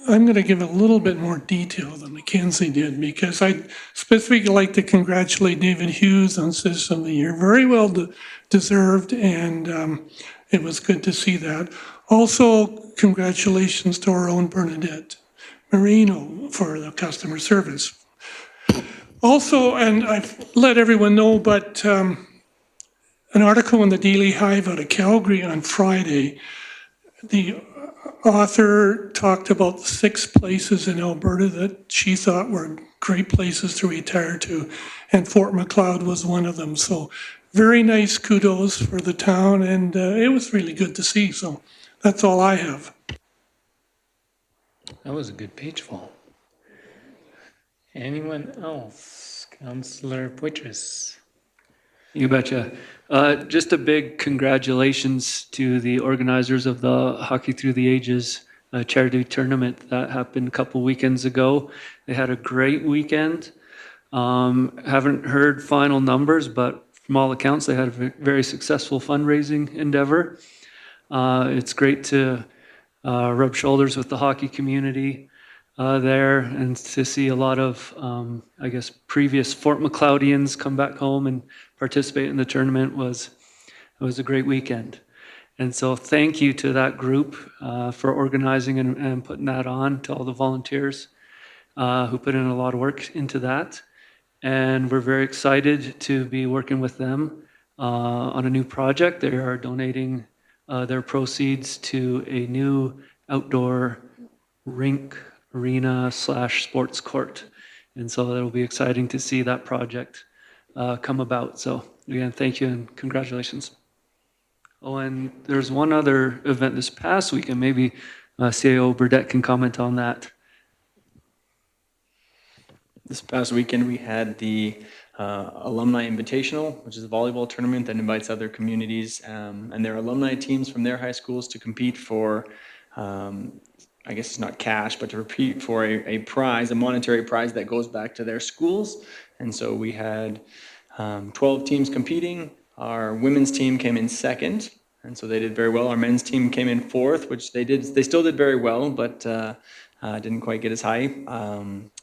I'm going to give a little bit more detail than Mackenzie did because I'd specifically like to congratulate David Hughes on Citizen of the Year. Very well deserved, and it was good to see that. Also, congratulations to our own Bernadette Marino for the customer service. Also, and I've let everyone know, but an article in the Daily Hive out of Calgary on Friday, the author talked about 6 places in Alberta that she thought were great places to retire to, and Fort Macleod was one of them. So very nice kudos for the town, and it was really good to see. So that's all I have. That was a good page full. Anyone else? Councillor Poitras. You betcha. Just a big congratulations to the organizers of the Hockey Through the Ages charity tournament that happened a couple weekends ago. They had a great weekend. Haven't heard final numbers, but from all accounts, they had a very successful fundraising endeavor. It's great to rub shoulders with the hockey community there and to see a lot of, I guess, previous Fort Macleodians come back home and participate in the tournament. It was a great weekend. And so thank you to that group for organizing and putting that on, to all the volunteers who put in a lot of work into that. And we're very excited to be working with them on a new project. They are donating their proceeds to a new outdoor rink, arena/sports court. And so it'll be exciting to see that project come about. So again, thank you and congratulations. Oh, and there's one other event this past week, and maybe CAO Burdette can comment on that. This past weekend, we had the Alumni Invitational, which is a volleyball tournament that invites other communities and their alumni teams from their high schools to compete for, I guess it's not cash, but to compete for a prize, a monetary prize that goes back to their schools. And so we had 12 teams competing. Our women's team came in second, and so they did very well. Our men's team came in fourth, which they still did very well, but didn't quite get as high.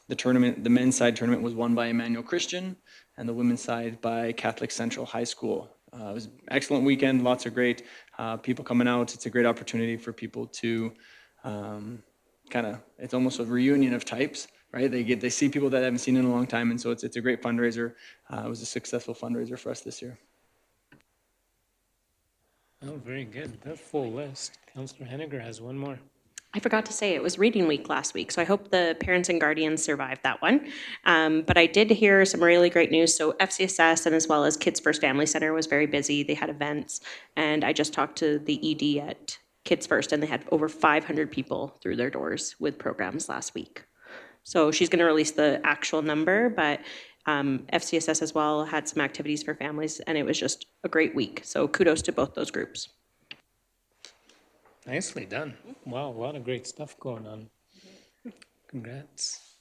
The men's side tournament was won by Emmanuel Christian, and the women's side by Catholic Central High School. It was an excellent weekend, lots of great people coming out. It's a great opportunity for people to it's almost a reunion of types, right? They see people that they haven't seen in a long time, and so it's a great fundraiser. It was a successful fundraiser for us this year. Oh, very good. That full list. Councillor Henniger has one more. I forgot to say it was reading week last week, so I hope the parents and guardians survived that one. But I did hear some really great news. So FCSS and as well as Kids First Family Center was very busy. They had events, and I just talked to the ED at Kids First, and they had over 500 people through their doors with programs last week. So she's going to release the actual number, but FCSS as well had some activities for families, and it was just a great week. So kudos to both those groups. Nicely done. Wow, a lot of great stuff going on. Congrats.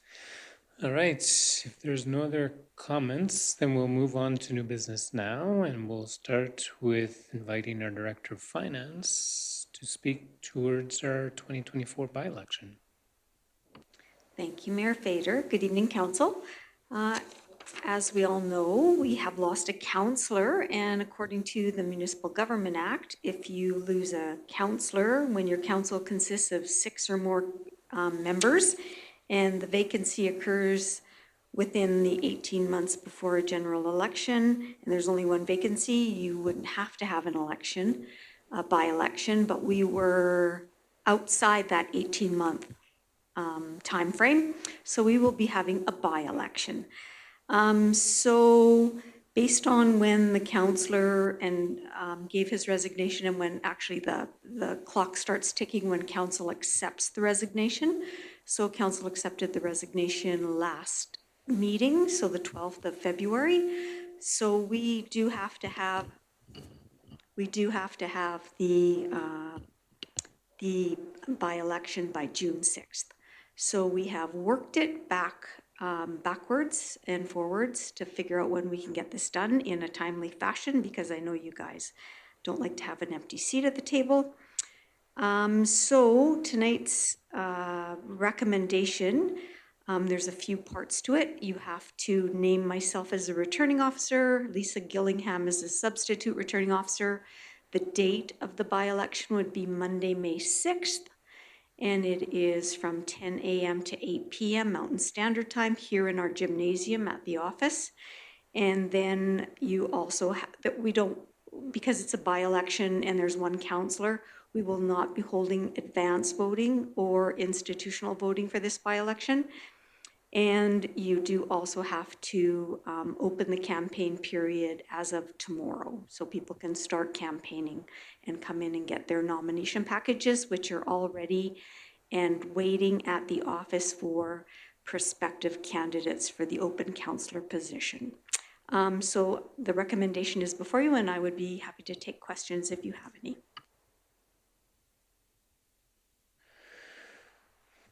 All right, if there's no other comments, then we'll move on to new business now, and we'll start with inviting our Director of Finance to speak towards our 2024 by-election. Thank you, Mayor Fader. Good evening, Council. As we all know, we have lost a councillor, and according to the Municipal Government Act, if you lose a councillor when your council consists of 6 or more members, and the vacancy occurs within the 18 months before a general election, and there's only one vacancy, you wouldn't have to have an election, a by-election, but we were outside that 18-month time frame, so we will be having a by-election. So based on when the councillor gave his resignation and when actually the clock starts ticking when council accepts the resignation. So council accepted the resignation last meeting, so the 12th of February. So we do have to have the by-election by June 6th. So we have worked it backwards and forwards to figure out when we can get this done in a timely fashion, because I know you guys don't like to have an empty seat at the table. So tonight's recommendation, there's a few parts to it. You have to name myself as a returning officer, Lisa Gillingham as a substitute returning officer. The date of the by-election would be Monday, May 6th. And it is from 10 a.m. to 8 p.m. Mountain Standard Time here in our gymnasium at the office. And then you also have that we don't, because it's a by-election and there's one councillor, we will not be holding advance voting or institutional voting for this by-election. And you do also have to open the campaign period as of tomorrow, so people can start campaigning and come in and get their nomination packages, which are all ready and waiting at the office for prospective candidates for the open councillor position. So the recommendation is before you, and I would be happy to take questions if you have any.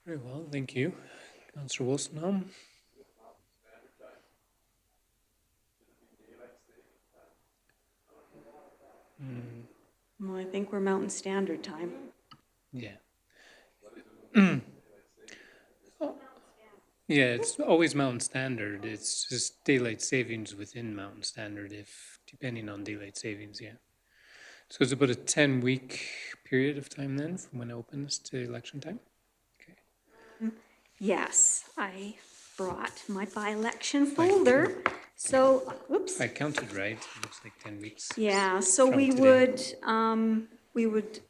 Very well, thank you. Councillor Wolstenholme. Well, I think we're Mountain Standard Time. Yeah. Yeah, it's always Mountain Standard. It's just daylight savings within Mountain Standard, if depending on daylight savings, yeah. So it's about a 10-week period of time then from when it opens to election time? Okay. Yes, I brought my by-election folder. So, oops. I counted right. It looks like 10 weeks. Yeah, so from we today. would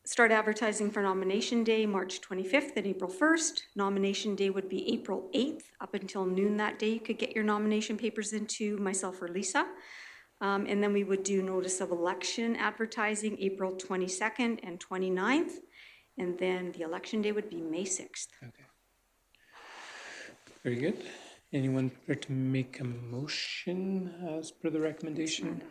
start advertising for nomination day, March 25th and April 1st. Nomination day would be April 8th. Up until noon that day, you could get your nomination papers into myself or Lisa. And then we would do notice of election advertising April 22nd and 29th. And then the election day would be May 6th. Okay. Very good. Anyone prepared to make a motion as per the recommendation?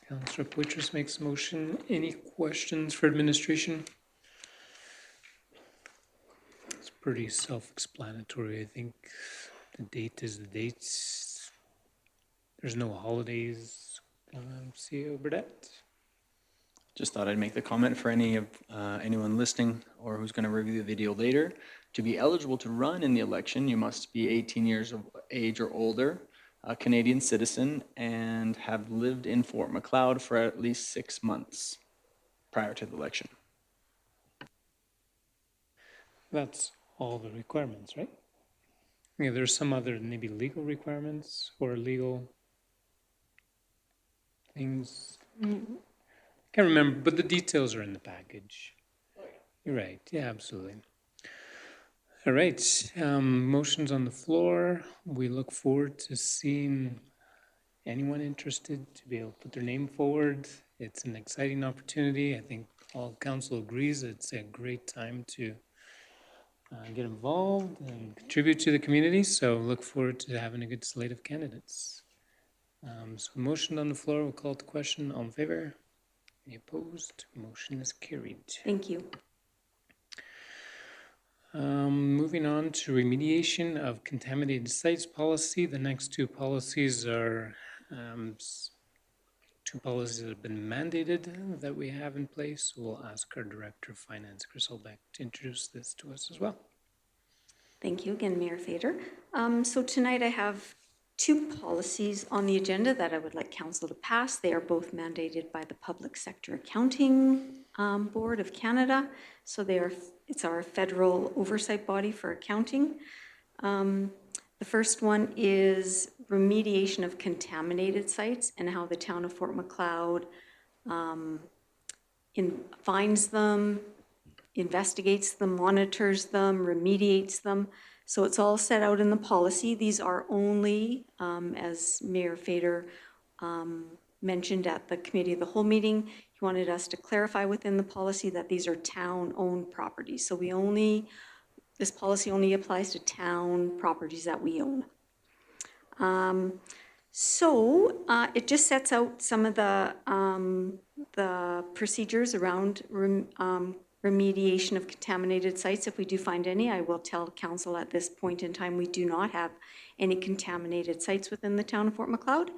Councillor Poitras makes a motion. Any questions for administration? It's pretty self-explanatory, I think. The date is the date. There's no holidays. CEO Burdette? Just thought I'd make the comment for anyone listening or who's going to review the video later. To be eligible to run in the election, you must be 18 years of age or older, a Canadian citizen, and have lived in Fort Macleod for at least 6 months prior to the election. That's all the requirements, right? Yeah, there's some other maybe legal requirements or legal things. Can't remember, but the details are in the package. You're right. Yeah, absolutely. All right. Motions on the floor. We look forward to seeing anyone interested to be able to put their name forward. It's an exciting opportunity. I think all council agrees it's a great time to get involved and contribute to the community. So look forward to having a good slate of candidates. So motion on the floor. We'll call it the question. All in favor? Any opposed? Motion is carried. Thank you. Moving on to remediation of contaminated sites policy. The next two policies are two policies that have been mandated that we have in place. We'll ask our Director of Finance, Chris Holbeck, to introduce this to us as well. Thank you again, Mayor Fader. So tonight I have two policies on the agenda that I would like council to pass. They are both mandated by the Public Sector Accounting Board of Canada. So it's our federal oversight body for accounting. The first one is remediation of contaminated sites and how the town of Fort Macleod finds them, investigates them, monitors them, remediates them. So it's all set out in the policy. These are only, as Mayor Fader mentioned at the committee of the whole meeting, he wanted us to clarify within the policy that these are town-owned properties. So this policy only applies to town properties that we own. It just sets out some of the procedures around remediation of contaminated sites. If we do find any, I will tell council at this point in time, we do not have any contaminated sites within the town of Fort Macleod,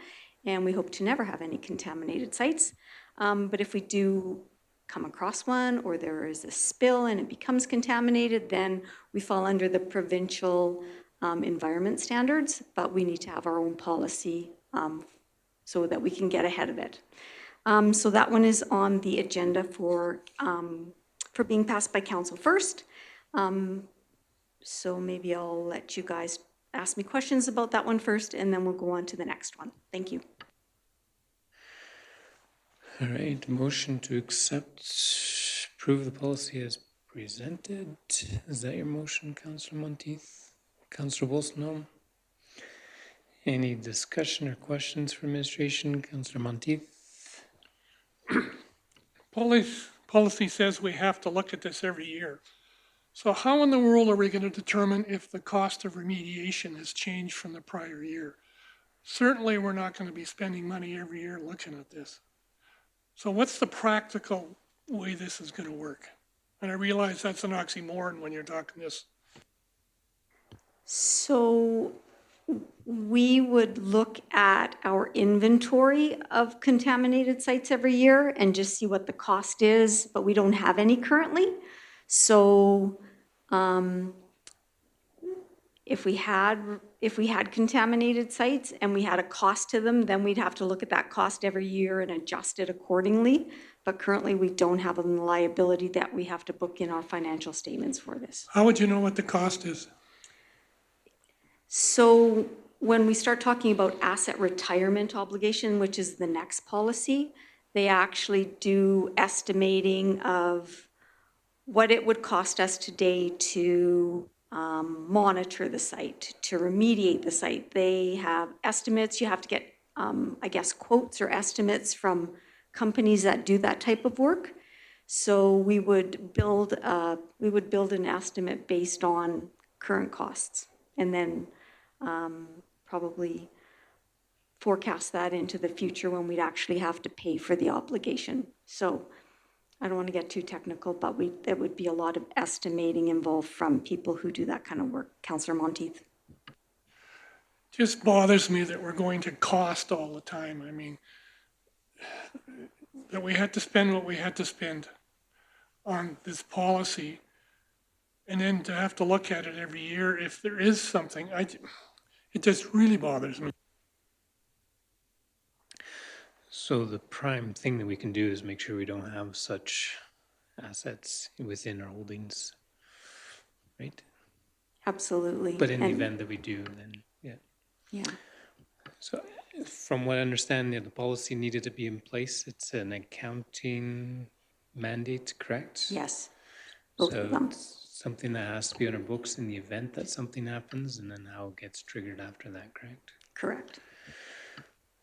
and we hope to never have any contaminated sites. But if we do come across one or there is a spill and it becomes contaminated, then we fall under the provincial environment standards, but we need to have our own policy so that we can get ahead of it. So that one is on the agenda for being passed by council first. So maybe I'll let you guys ask me questions about that one first, and then we'll go on to the next one. Thank you. All right, motion to approve the policy as presented. Is that your motion, Councillor Monteith? Councillor Wolstenholme? Any discussion or questions for administration? Councillor Monteith? Policy says we have to look at this every year. So how in the world are we going to determine if the cost of remediation has changed from the prior year? Certainly, we're not going to be spending money every year looking at this. So what's the practical way this is going to work? And I realize that's an oxymoron when you're talking this. So we would look at our inventory of contaminated sites every year and just see what the cost is, but we don't have any currently. So if we had contaminated sites and we had a cost to them, then we'd have to look at that cost every year and adjust it accordingly. But currently, we don't have a liability that we have to book in our financial statements for this. How would you know what the cost is? So when we start talking about asset retirement obligation, which is the next policy, they actually do estimating of what it would cost us today to monitor the site, to remediate the site. They have estimates. You have to get I guess, quotes or estimates from companies that do that type of work. So we would build an estimate based on current costs, and then probably forecast that into the future when we'd actually have to pay for the obligation. So I don't want to get too technical, but there would be a lot of estimating involved from people who do that kind of work. Councillor Monteith. Just bothers me that we're going to cost all the time. I mean, that we had to spend what we had to spend on this policy, and then to have to look at it every year if there is something, it just really bothers me. So the prime thing that we can do is make sure we don't have such assets within our holdings, right? Absolutely. But in the And- event that we do, then, yeah. Yeah. So from what I understand, the policy needed to be in place. It's an accounting mandate, correct? Yes. Both So of them. it's something that has to be on our books in the event that something happens, and then how it gets triggered after that, correct? Correct.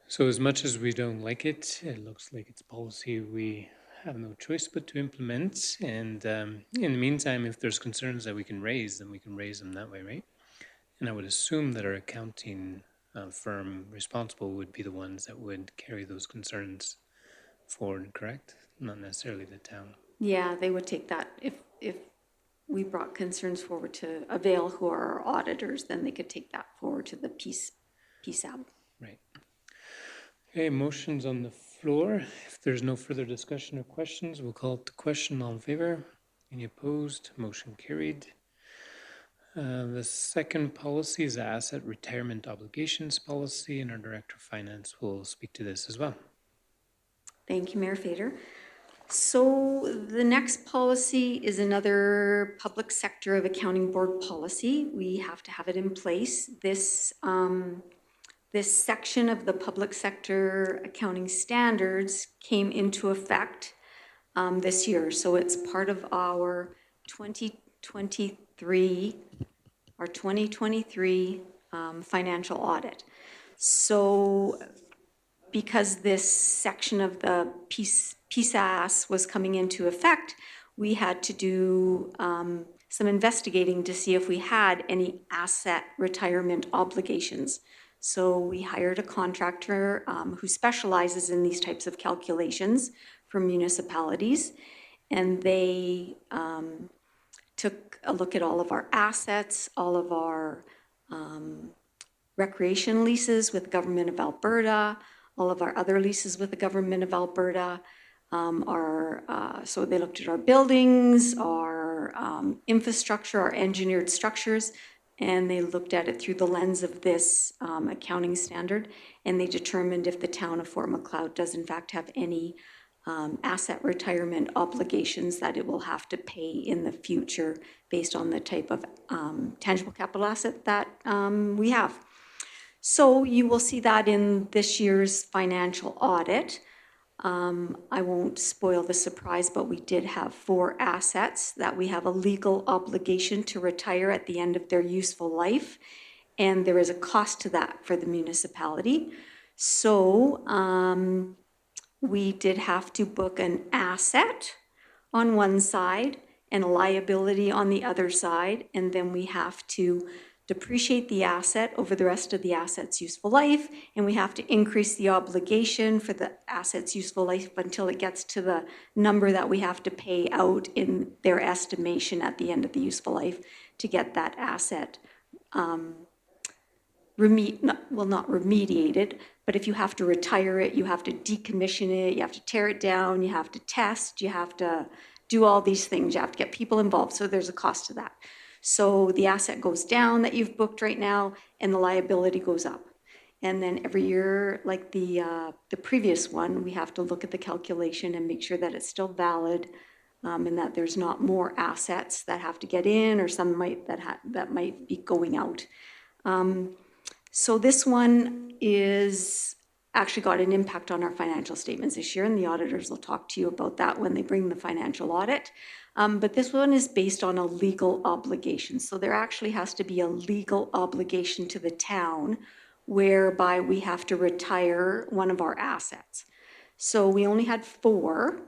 So as much as we don't like it, it looks like it's policy we have no choice but to implement. And in the meantime, if there's concerns that we can raise, then we can raise them that way, right? And I would assume that our accounting firm responsible would be the ones that would carry those concerns forward, correct? Not necessarily the town. Yeah, they would take that. If we brought concerns forward to Avail, who are our auditors, then they could take that forward to the PSAB. Right. Okay, motions on the floor. If there's no further discussion or questions, we'll call it the question. All in favor? Any opposed? Motion carried. The second policy is the asset retirement obligations policy, and our Director of Finance will speak to this as well. Thank you, Mayor Fader. So the next policy is another public sector of accounting board policy. We have to have it in place. This section of the public sector accounting standards came into effect this year. So it's part of our 2023 financial audit. So because this section of the PSAS was coming into effect, we had to do some investigating to see if we had any asset retirement obligations. So we hired a contractor who specializes in these types of calculations for municipalities, and they took a look at all of our assets, all of our recreation leases with the Government of Alberta, all of our other leases with the Government of Alberta. So they looked at our buildings, our infrastructure, our engineered structures, and they looked at it through the lens of this accounting standard, and they determined if the town of Fort Macleod does in fact have any asset retirement obligations that it will have to pay in the future based on the type of tangible capital asset that we have. So you will see that in this year's financial audit. I won't spoil the surprise, but we did have 4 assets that we have a legal obligation to retire at the end of their useful life, and there is a cost to that for the municipality. So we did have to book an asset on one side and a liability on the other side, and then we have to depreciate the asset over the rest of the asset's useful life, and we have to increase the obligation for the asset's useful life until it gets to the number that we have to pay out in their estimation at the end of the useful life to get that asset not remediated, but if you have to retire it, you have to decommission it, you have to tear it down, you have to test, you have to do all these things, you have to get people involved, so there's a cost to that. So the asset goes down that you've booked right now, and the liability goes up. And then every year, like the previous one, we have to look at the calculation and make sure that it's still valid, and that there's not more assets that have to get in, or some that might be going out. So this one is actually got an impact on our financial statements this year, and the auditors will talk to you about that when they bring the financial audit. But this one is based on a legal obligation. So there actually has to be a legal obligation to the town whereby we have to retire one of our assets. So we only had 4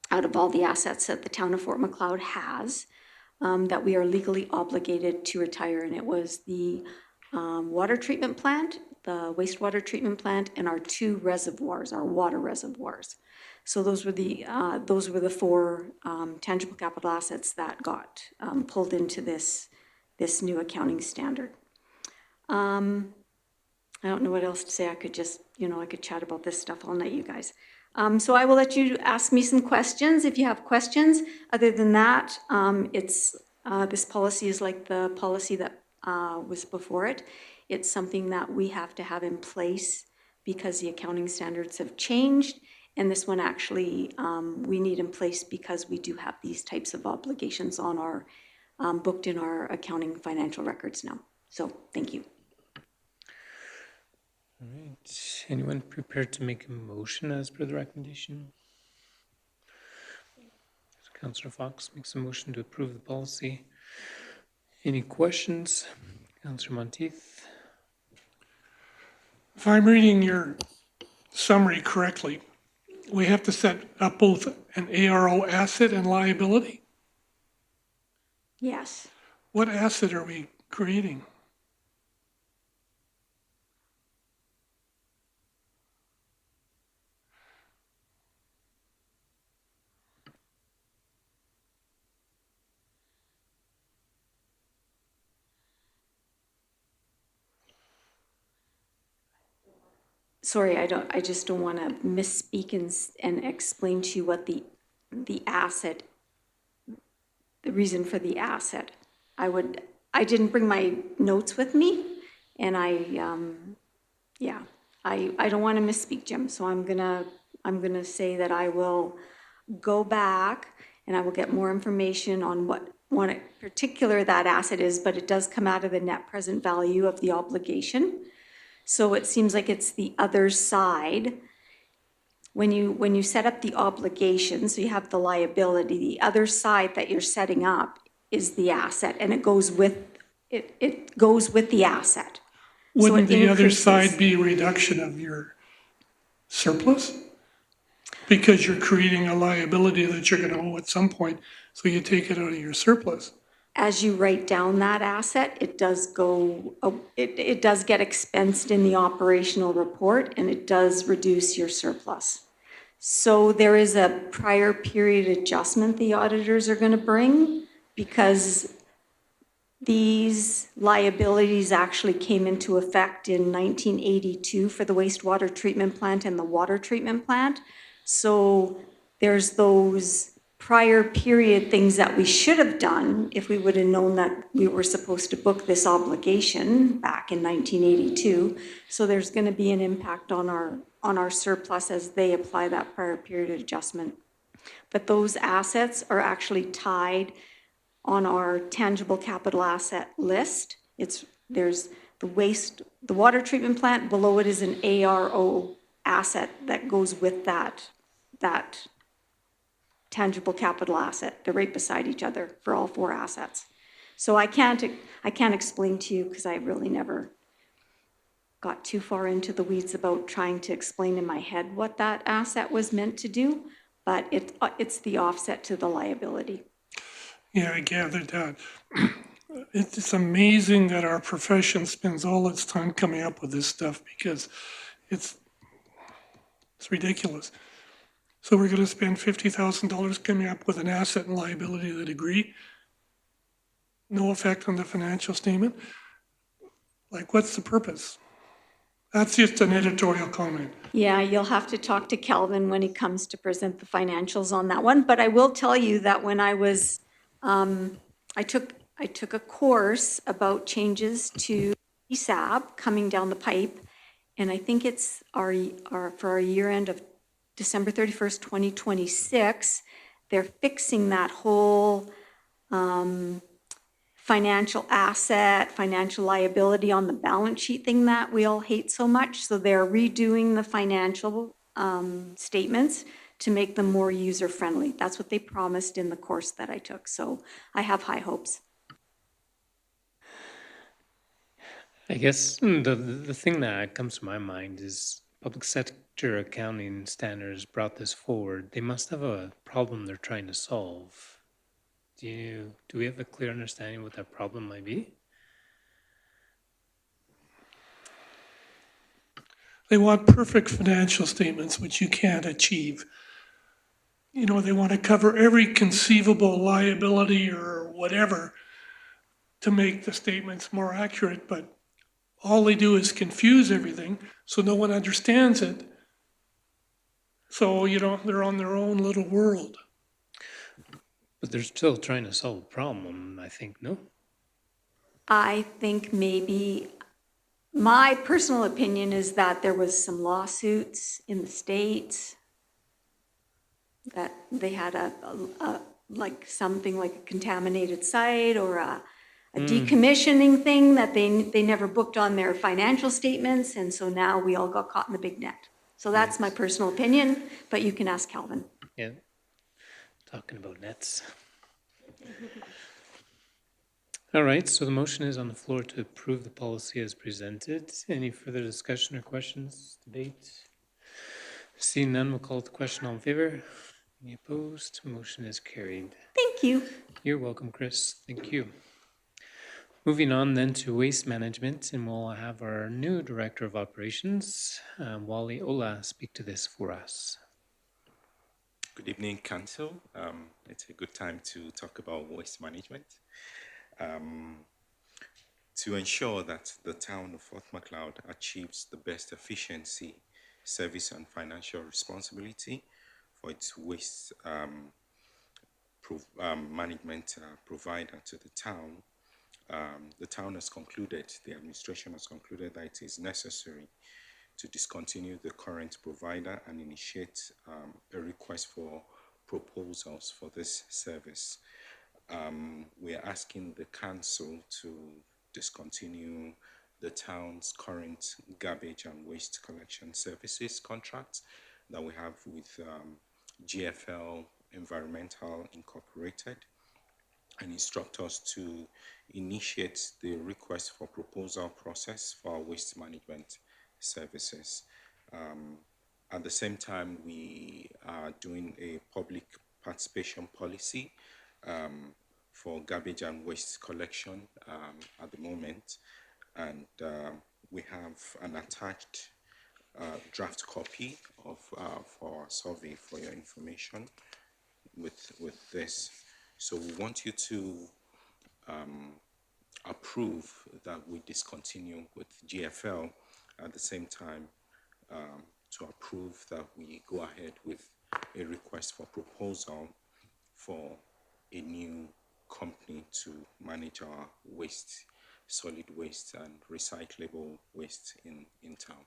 out of all the assets that the town of Fort Macleod has that we are legally obligated to retire, and it was the water treatment plant, the wastewater treatment plant, and our 2 reservoirs, our water reservoirs. So those were the 4 tangible capital assets that got pulled into this new accounting standard. I don't know what else to say. I could just, I could chat about this stuff all night, you guys. So I will let you ask me some questions if you have questions. Other than that, this policy is like the policy that was before it. It's something that we have to have in place because the accounting standards have changed. And this one actually we need in place because we do have these types of obligations on our, booked in our accounting financial records now. So thank you. All right. Anyone prepared to make a motion as per the recommendation? So Councillor Fox makes a motion to approve the policy. Any questions? Councillor Monteith? If I'm reading your summary correctly, we have to set up both an ARO asset and liability? Yes. What asset are we creating? Sorry, I just don't want to misspeak and explain to you what the asset, the reason for the asset. I didn't bring my notes with me, and I don't want to misspeak, Jim, so I'm gonna say that I will go back and I will get more information on what one in particular that asset is, but it does come out of the net present value of the obligation. So it seems like it's the other side. When you set up the obligation, so you have the liability, the other side that you're setting up is the asset, and it goes with the asset. So Wouldn't it the other increases. side be a reduction of your surplus? Because you're creating a liability that you're gonna owe at some point, so you take it out of your surplus. As you write down that asset, it does go, it does get expensed in the operational report, and it does reduce your surplus. So there is a prior period adjustment the auditors are going to bring because these liabilities actually came into effect in 1982 for the wastewater treatment plant and the water treatment plant. So there's those prior period things that we should have done if we would have known that we were supposed to book this obligation back in 1982. So there's going to be an impact on our surplus as they apply that prior period adjustment. But those assets are actually tied on our tangible capital asset list. There's the water treatment plant, below it is an ARO asset that goes with that tangible capital asset. They're right beside each other for all 4 assets. So I can't explain to you because I really never got too far into the weeds about trying to explain in my head what that asset was meant to do, but it's the offset to the liability. Yeah, I gathered that. It's amazing that our profession spends all its time coming up with this stuff because it's ridiculous. So we're going to spend $50,000 coming up with an asset and liability that agree. No effect on the financial statement. Like, what's the purpose? That's just an editorial comment. Yeah, you'll have to talk to Kelvin when he comes to present the financials on that one. But I will tell you that when I was, I took a course about changes to ESAB coming down the pipe, and I think it's for our year end of December 31st, 2026, they're fixing that whole financial asset, financial liability on the balance sheet thing that we all hate so much. So they're redoing the financial statements to make them more user-friendly. That's what they promised in the course that I took. So I have high hopes. I guess the thing that comes to my mind is public sector accounting standards brought this forward. They must have a problem they're trying to solve. Do we have a clear understanding what that problem might be? They want perfect financial statements, which you can't achieve. You know, they want to cover every conceivable liability or whatever to make the statements more accurate, but all they do is confuse everything, so no one understands it. So, you know, they're on their own little world. But they're still trying to solve a problem, I think, no? I think maybe, my personal opinion is that there was some lawsuits in the States, that they had like something like a contaminated site or a decommissioning thing that they never booked on their financial statements, and so now we all got caught in the big net. So that's my personal opinion, but you can ask Calvin. Yeah. Talking about nets. All right, so the motion is on the floor to approve the policy as presented. Any further discussion or questions, debate? Seeing none, we'll call the question. All in favor? Any opposed? Motion is carried. Thank you. You're welcome, Chris. Thank you. Moving on then to waste management, and we'll have our new Director of Operations, Wally Ola, speak to this for us. Good evening, Council. It's a good time to talk about waste management. To ensure that the town of Fort Macleod achieves the best efficiency, service, and financial responsibility for its waste management provider to the town has concluded, the administration has concluded that it is necessary to discontinue the current provider and initiate a request for proposals for this service. We are asking the council to discontinue the town's current garbage and waste collection services contract that we have with GFL Environmental Incorporated, and instruct us to initiate the request for proposal process for our waste management services. At the same time, we are doing a public participation policy for garbage and waste collection at the moment, and we have an attached draft copy of for our survey for your information with this. So we want you to approve that we discontinue with GFL, at the same time to approve that we go ahead with a request for proposal for a new company to manage our waste, solid waste and recyclable waste in town.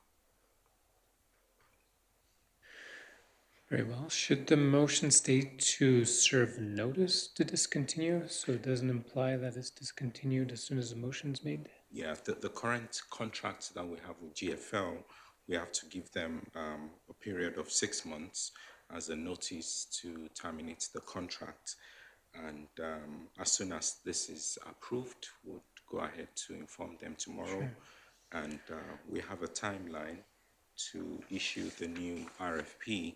Very well. Should the motion state to serve notice to discontinue, so it doesn't imply that it's discontinued as soon as the motion's made? Yeah, the current contract that we have with GFL, we have to give them a period of 6 months as a notice to terminate the contract. And as soon as this is approved, we'll go ahead to inform them tomorrow. Sure. And we have a timeline to issue the new RFP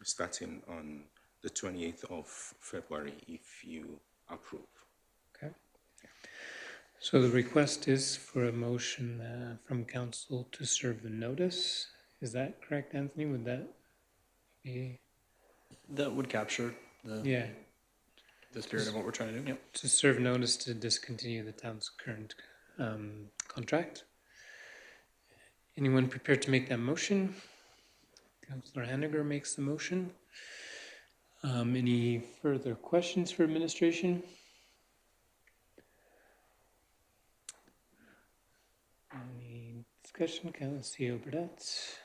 starting on the 28th of February, if you approve. Okay. So the request is for a motion from council to serve the notice. Is that correct, Anthony? Would that be? That would capture the spirit of what we're trying to do. Yep. To serve notice to discontinue the town's current contract. Anyone prepared to make that motion? Councillor Hanniger makes the motion. Any further questions for administration? Any discussion? Councillor Burdette?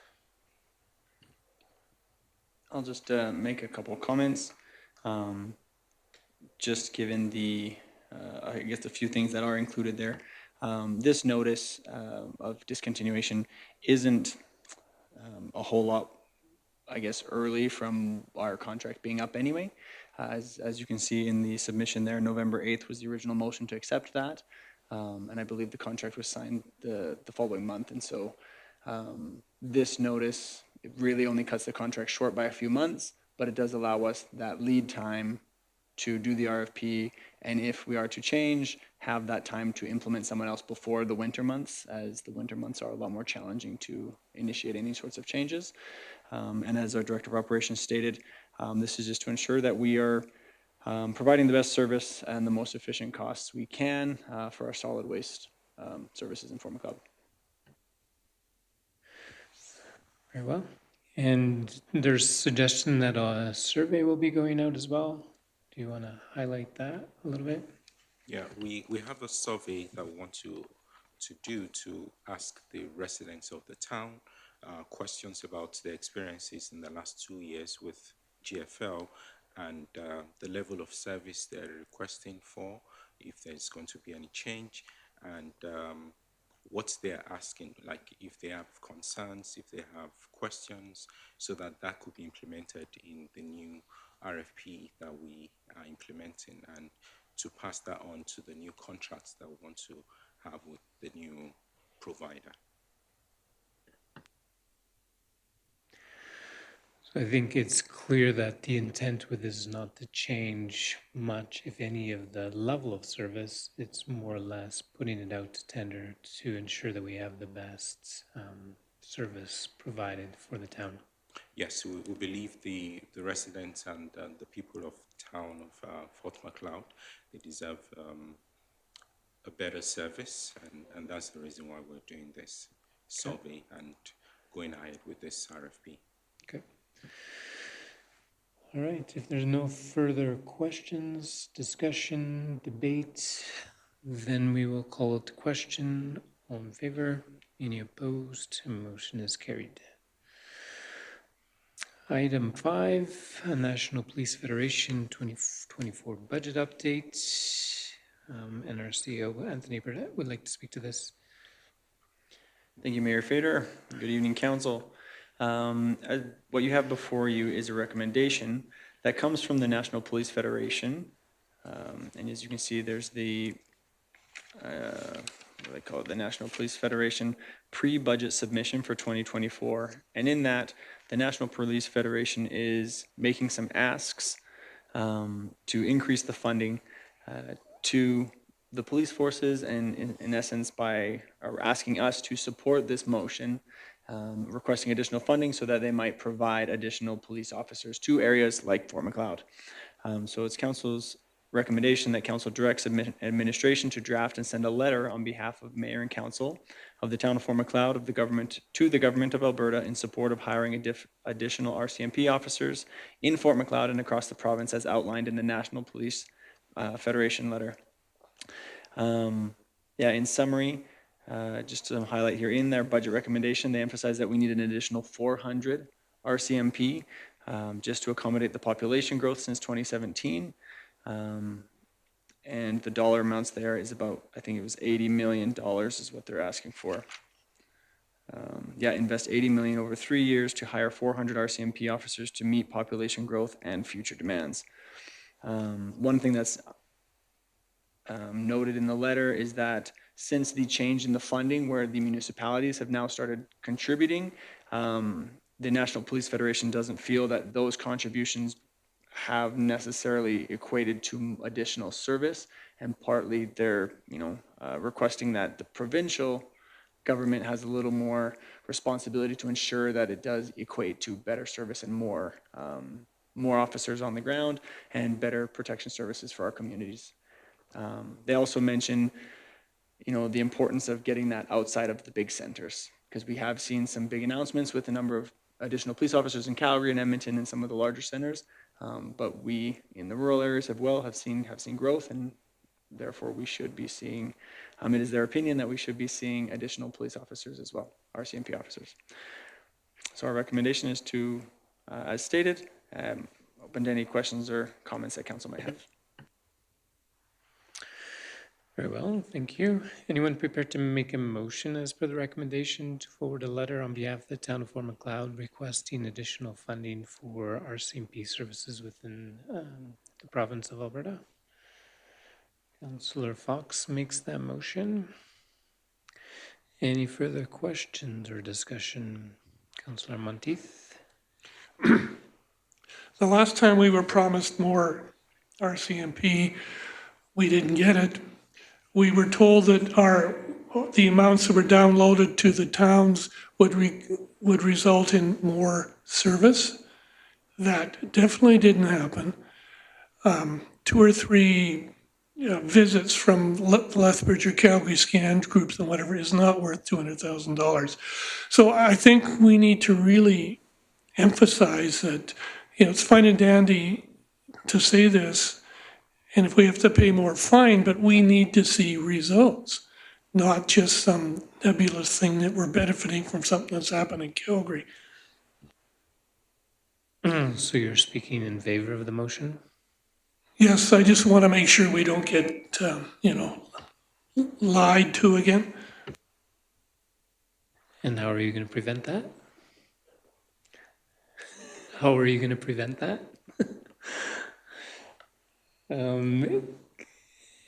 I'll just make a couple of comments. Just given the, I guess, a few things that are included there. This notice of discontinuation isn't a whole lot, I guess, early from our contract being up anyway. As you can see in the submission there, November 8th was the original motion to accept that. And I believe the contract was signed the following month. And so this notice, it really only cuts the contract short by a few months, but it does allow us that lead time to do the RFP, and if we are to change, have that time to implement someone else before the winter months, as the winter months are a lot more challenging to initiate any sorts of changes. And as our Director of Operations stated, this is just to ensure that we are providing the best service and the most efficient costs we can for our solid waste services in Fort McLeod. Very well. And there's suggestion that a survey will be going out as well. Do you want to highlight that a little bit? Yeah, we have a survey that we want to do to ask the residents of the town questions about their experiences in the last 2 years with GFL and the level of service they're requesting for, if there's going to be any change, and what they're asking, like if they have concerns, if they have questions, so that could be implemented in the new RFP that we are implementing, and to pass that on to the new contracts that we want to have with the new provider. So I think it's clear that the intent with this is not to change much, if any, of the level of service. It's more or less putting it out to tender to ensure that we have the best service provided for the town. Yes, we believe the residents and the people of town of Fort McLeod, they deserve a better service, and that's the reason why we're doing this survey and going ahead with this RFP. Okay. All right, if there's no further questions, discussion, debate, then we will call it to question. All in favor? Any opposed? Motion is carried. Item 5, a National Police Federation 2024 budget update. And our CEO, Anthony Burdett, would like to speak to this. Thank you, Mayor Fader. Good evening, Council. What you have before you is a recommendation that comes from the National Police Federation. And as you can see, there's the, what do they call it, the National Police Federation pre-budget submission for 2024. And in that, the National Police Federation is making some asks to increase the funding to the police forces, and in essence by asking us to support this motion, requesting additional funding so that they might provide additional police officers to areas like Fort McLeod. So it's Council's recommendation that Council directs administration to draft and send a letter on behalf of Mayor and Council of the town of Fort McLeod of the government to the government of Alberta in support of hiring additional RCMP officers in Fort McLeod and across the province as outlined in the National Police Federation letter. In summary, just to highlight here, in their budget recommendation, they emphasize that we need an additional 400 RCMP just to accommodate the population growth since 2017. And the dollar amounts there is about, I think it was $80 million is what they're asking for. Invest $80 million over 3 years to hire 400 RCMP officers to meet population growth and future demands. One thing that's noted in the letter is that since the change in the funding where the municipalities have now started contributing, the National Police Federation doesn't feel that those contributions have necessarily equated to additional service, and partly they're requesting that the provincial government has a little more responsibility to ensure that it does equate to better service and more officers on the ground and better protection services for our communities. They also mention the importance of getting that outside of the big centers, because we have seen some big announcements with a number of additional police officers in Calgary and Edmonton and some of the larger centers. But we in the rural areas have seen growth, and therefore we should be seeing, it is their opinion that we should be seeing additional police officers as well, RCMP officers. So our recommendation is to, as stated, open to any questions or comments that council might have. Very well, thank you. Anyone prepared to make a motion as per the recommendation to forward a letter on behalf of the town of Fort McLeod requesting additional funding for RCMP services within the province of Alberta? Councillor Fox makes that motion. Any further questions or discussion? Councillor Monteith? The last time we were promised more RCMP, we didn't get it. We were told that the amounts that were downloaded to the towns would result in more service. That definitely didn't happen. 2 or 3 visits from Lethbridge or Calgary scanned groups and whatever is not worth $200,000. So I think we need to really emphasize that, it's fine and dandy to say this, and if we have to pay more, fine, but we need to see results, not just some nebulous thing that we're benefiting from something that's happened in Calgary. So you're speaking in favor of the motion? Yes, I just want to make sure we don't get, lied to again. And how are you going to prevent that? How are you going to prevent that?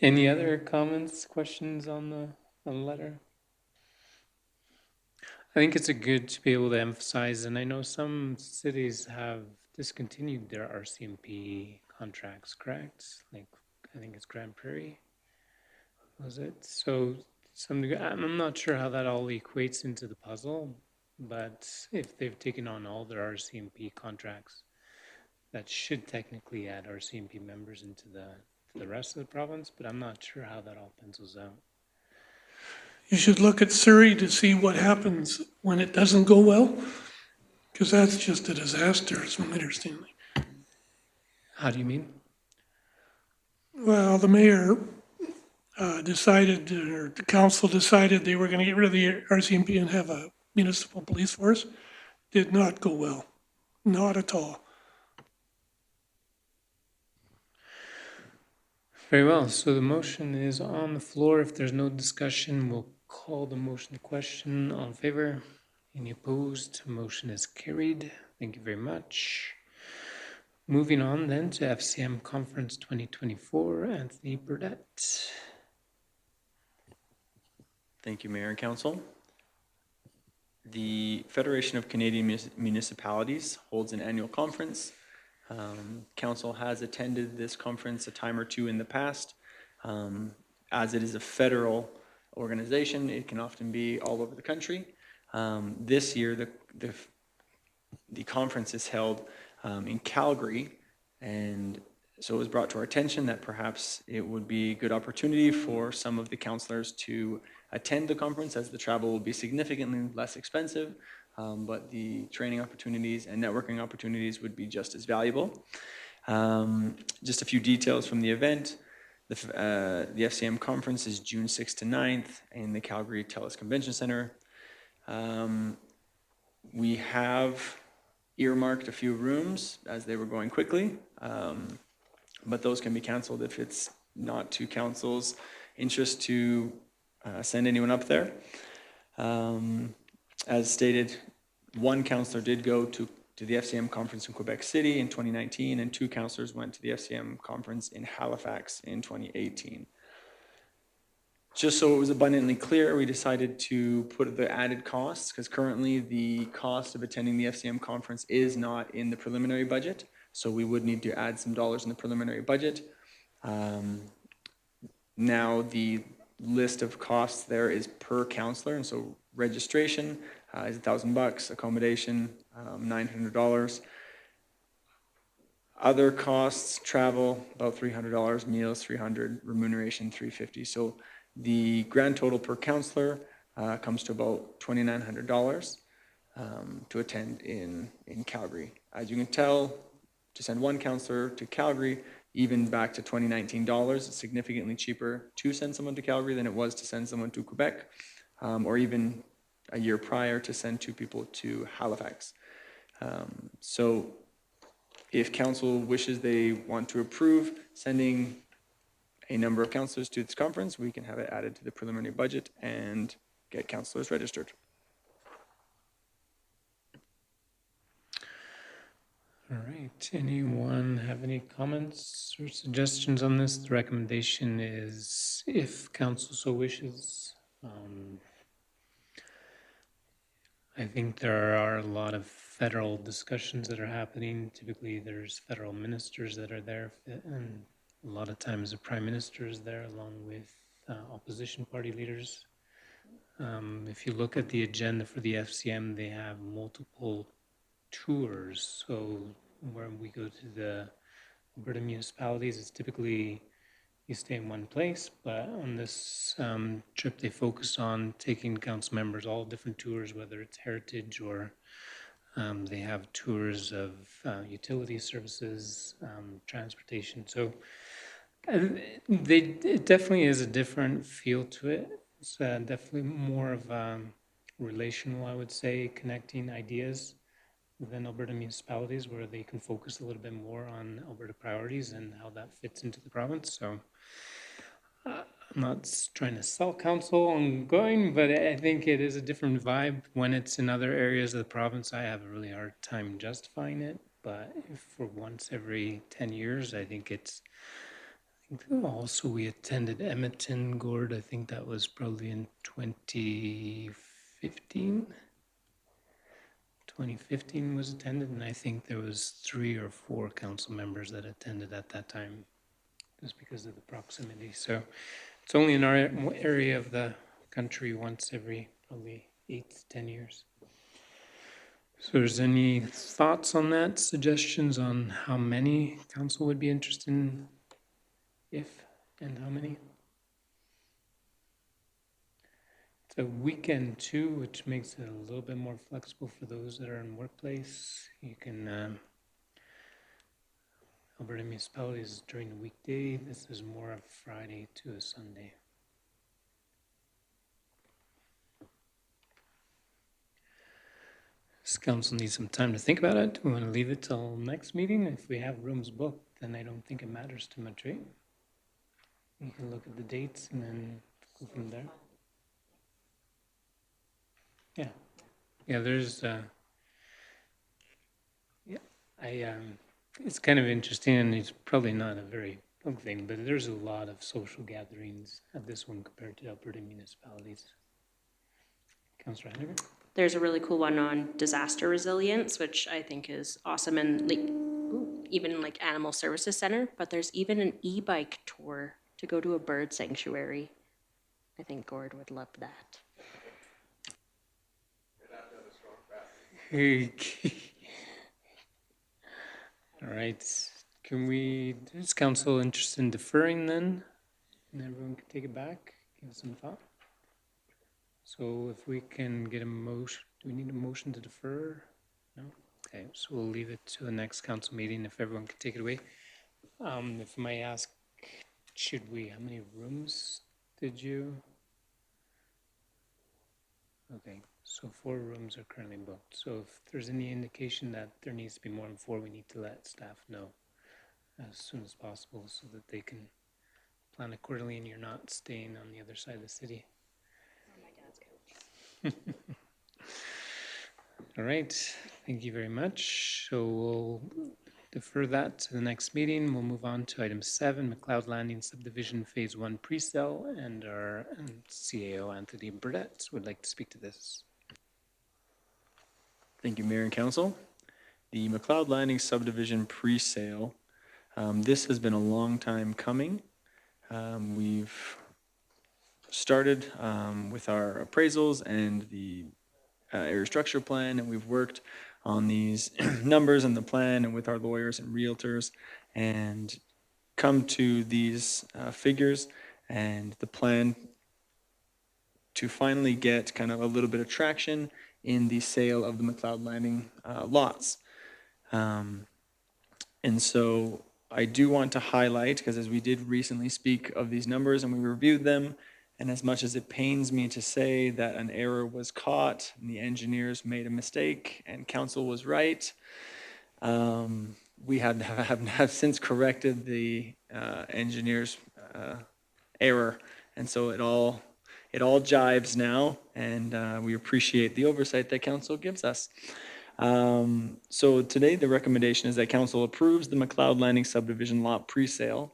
Any other comments, questions on the letter? I think it's good to be able to emphasize, and I know some cities have discontinued their RCMP contracts, correct? Like, I think it's Grand Prairie, was it? So I'm not sure how that all equates into the puzzle, but if they've taken on all their RCMP contracts, that should technically add RCMP members into the rest of the province, but I'm not sure how that all pencils out. You should look at Surrey to see what happens when it doesn't go well, because that's just a disaster, is my understanding. How do you mean? Well, the mayor decided, or the council decided they were going to get rid of the RCMP and have a municipal police force. Did not go well, not at all. Very well, so the motion is on the floor. If there's no discussion, we'll call the motion to question. All in favor? Any opposed? Motion is carried. Thank you very much. Moving on then to FCM Conference 2024, Anthony Burdett. Thank you, Mayor and Council. The Federation of Canadian Municipalities holds an annual conference. Council has attended this conference a time or two in the past. As it is a federal organization, it can often be all over the country. This year, the conference is held in Calgary, and so it was brought to our attention that perhaps it would be a good opportunity for some of the councillors to attend the conference, as the travel will be significantly less expensive, but the training opportunities and networking opportunities would be just as valuable. Just a few details from the event. The FCM conference is June 6th to 9th in the Calgary TELUS Convention Center. We have earmarked a few rooms as they were going quickly, but those can be canceled if it's not to council's interest to send anyone up there. As stated, one councillor did go to the FCM conference in Quebec City in 2019, and 2 councillors went to the FCM conference in Halifax in 2018. Just so it was abundantly clear, we decided to put the added costs, because currently the cost of attending the FCM conference is not in the preliminary budget, so we would need to add some dollars in the preliminary budget. Now the list of costs there is per councillor, and so registration is $1,000, accommodation $900, other costs, travel about $300, meals $300, remuneration $350. So the grand total per councillor comes to about $2,900 to attend in Calgary. As you can tell, to send one councillor to Calgary, even back to $2019, it's significantly cheaper to send someone to Calgary than it was to send someone to Quebec, or even a year prior to send 2 people to Halifax. So if council wishes, they want to approve sending a number of councillors to this conference, we can have it added to the preliminary budget and get councillors registered. All right, anyone have any comments or suggestions on this? The recommendation is, if council so wishes. I think there are a lot of federal discussions that are happening. Typically, there's federal ministers that are there, and a lot of times the prime minister is there along with opposition party leaders. If you look at the agenda for the FCM, they have multiple tours. So when we go to the Alberta municipalities, it's typically you stay in one place, but on this trip, they focus on taking council members all different tours, whether it's heritage or they have tours of utility services, transportation. So it definitely is a different feel to it. It's definitely more of relational, I would say, connecting ideas than Alberta municipalities, where they can focus a little bit more on Alberta priorities and how that fits into the province. So I'm not trying to sell council on going, but I think it is a different vibe. When it's in other areas of the province, I have a really hard time justifying it. But if for once every 10 years, I think it's. Also, we attended Edmonton, Gord. I think that was probably in 2015. 2015 was attended, and I think there was 3 or 4 council members that attended at that time, just because of the proximity. So it's only in our area of the country once every probably 8 to 10 years. So there's any thoughts on that, suggestions on how many council would be interested in, if and how many? It's a weekend too, which makes it a little bit more flexible for those that are in workplace. You can, Alberta municipalities during the weekday. This is more a Friday to a Sunday. This council needs some time to think about it. We want to leave it till next meeting. If we have rooms booked, then I don't think it matters too much, right? You can look at the dates and then go from there. Yeah, yeah. There's, it's kind of interesting, and it's probably not a very big thing, but there's a lot of social gatherings at this one compared to Alberta municipalities. Councillor Hennigan? There's a really cool one on disaster resilience, which I think is awesome, and even like Animal Services Center, but there's even an e-bike tour to go to a bird sanctuary. I think Gord would love that. All right, is council interested in deferring then? And everyone can take it back, give it some thought. So if we can get a motion, do we need a motion to defer? No? Okay, so we'll leave it to the next council meeting if everyone can take it away. If I may ask, how many rooms did you? Okay, so 4 rooms are currently booked. So if there's any indication that there needs to be more than 4, we need to let staff know as soon as possible so that they can plan accordingly and you're not staying on the other side of the city. All right, thank you very much. So we'll defer that to the next meeting. We'll move on to item 7, McLeod Landing Subdivision Phase 1 Pre-Sale, and our CAO Anthony Burdett would like to speak to this. Thank you, Mayor and Council. The McLeod Landing subdivision pre-sale, this has been a long time coming. We've started with our appraisals and the area structure plan, and we've worked on these numbers and the plan and with our lawyers and realtors and come to these figures and the plan to finally get kind of a little bit of traction in the sale of the McLeod Landing lots. And so I do want to highlight, because as we did recently speak of these numbers and we reviewed them, and as much as it pains me to say that an error was caught and the engineers made a mistake and council was right, we have since corrected the engineers' error. And so it all jives now, and we appreciate the oversight that council gives us. So today, the recommendation is that council approves the McLeod Landing subdivision lot pre-sale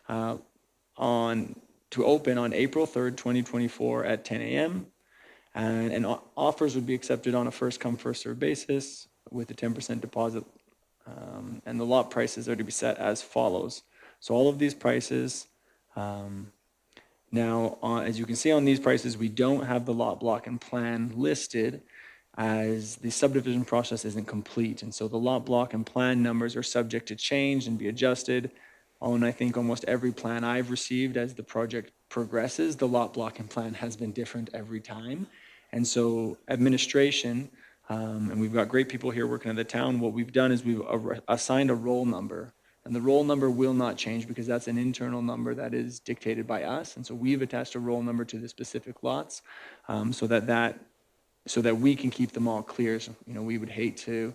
to open on April 3rd, 2024 at 10 a.m. And offers would be accepted on a first-come, first-served basis with a 10% deposit. And the lot prices are to be set as follows. So all of these prices, now, as you can see on these prices, we don't have the lot block and plan listed as the subdivision process isn't complete. And so the lot block and plan numbers are subject to change and be adjusted. On, I think, almost every plan I've received as the project progresses, the lot block and plan has been different every time. And so administration, and we've got great people here working at the town, what we've done is we've assigned a roll number. And the roll number will not change because that's an internal number that is dictated by us. And so we've attached a roll number to the specific lots so that we can keep them all clear. So, we would hate to,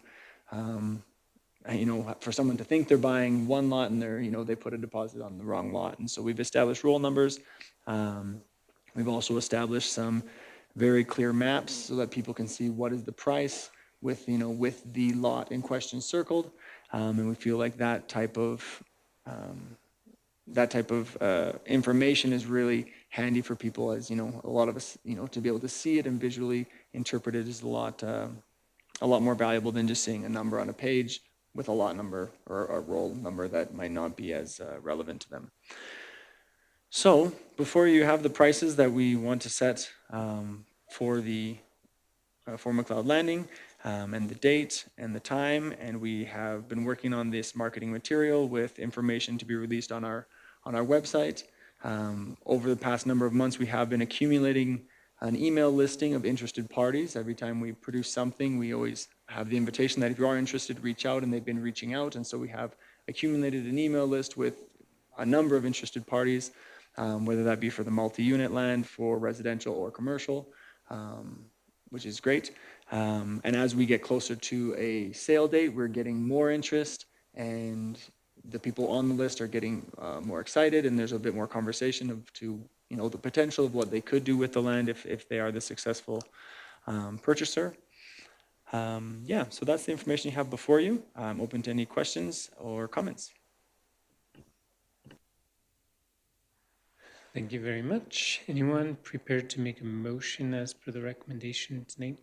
for someone to think they're buying one lot and they put a deposit on the wrong lot. And so we've established roll numbers. We've also established some very clear maps so that people can see what is the price with the lot in question circled. And we feel like that type of information is really handy for people, as a lot of us, to be able to see it and visually interpret it is a lot more valuable than just seeing a number on a page with a lot number or a roll number that might not be as relevant to them. So before you have the prices that we want to set for McLeod Landing, and the date and the time, and we have been working on this marketing material with information to be released on our website. Over the past number of months, we have been accumulating an email listing of interested parties. Every time we produce something, we always have the invitation that if you are interested, reach out, and they've been reaching out. And so we have accumulated an email list with a number of interested parties, whether that be for the multi-unit land, for residential or commercial, which is great. And as we get closer to a sale date, we're getting more interest, and the people on the list are getting more excited, and there's a bit more conversation the potential of what they could do with the land if they are the successful purchaser. So that's the information you have before you. I'm open to any questions or comments. Thank you very much. Anyone prepared to make a motion as per the recommendation tonight?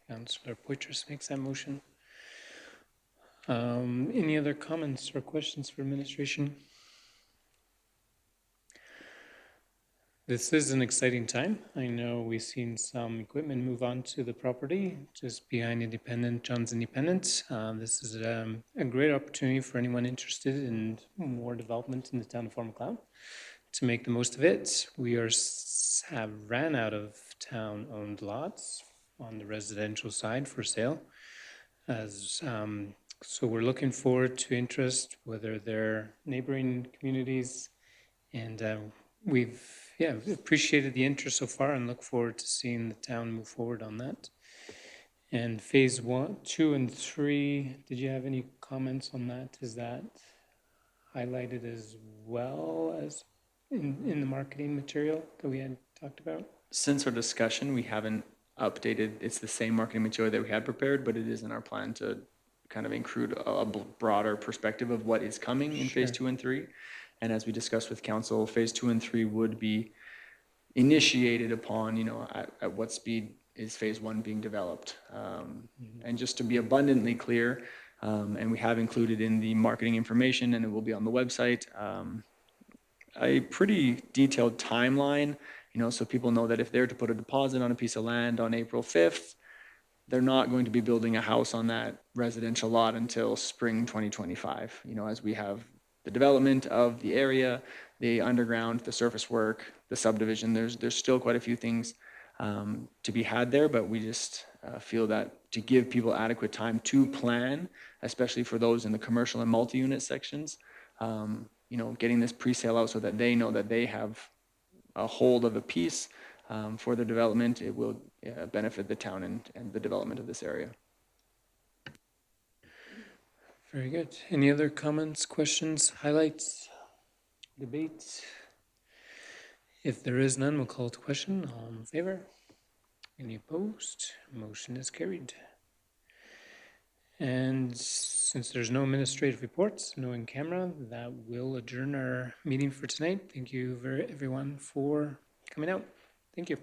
Councillor Poitras makes that motion. Any other comments or questions for administration? This is an exciting time. I know we've seen some equipment move on to the property just behind John's Independent. This is a great opportunity for anyone interested in more development in the town of Fort McLeod to make the most of it. We have ran out of town-owned lots on the residential side for sale. So we're looking forward to interest, whether they're neighboring communities, and we've appreciated the interest so far and look forward to seeing the town move forward on that. And phase 1, 2, and 3, did you have any comments on that? Is that highlighted as well as in the marketing material that we had talked about? Since our discussion, we haven't updated. It's the same marketing material that we had prepared, but it is in our plan to kind of include a broader perspective of what is coming in phase 2 and 3. And as we discussed with council, phase 2 and 3 would be initiated upon, at what speed is phase 1 being developed. And just to be abundantly clear, and we have included in the marketing information, and it will be on the website, a pretty detailed timeline, so people know that if they're to put a deposit on a piece of land on April 5th, they're not going to be building a house on that residential lot until spring 2025, as we have the development of the area, the underground, the surface work, the subdivision. There's still quite a few things to be had there, but we just feel that to give people adequate time to plan, especially for those in the commercial and multi-unit sections, getting this pre-sale out so that they know that they have a hold of a piece for their development, it will benefit the town and the development of this area. Very good. Any other comments, questions, highlights, debates? If there is none, we'll call it to question. All in favor? Any opposed? Motion is carried. And since there's no administrative reports, no in camera, that will adjourn our meeting for tonight. Thank you everyone for coming out. Thank you.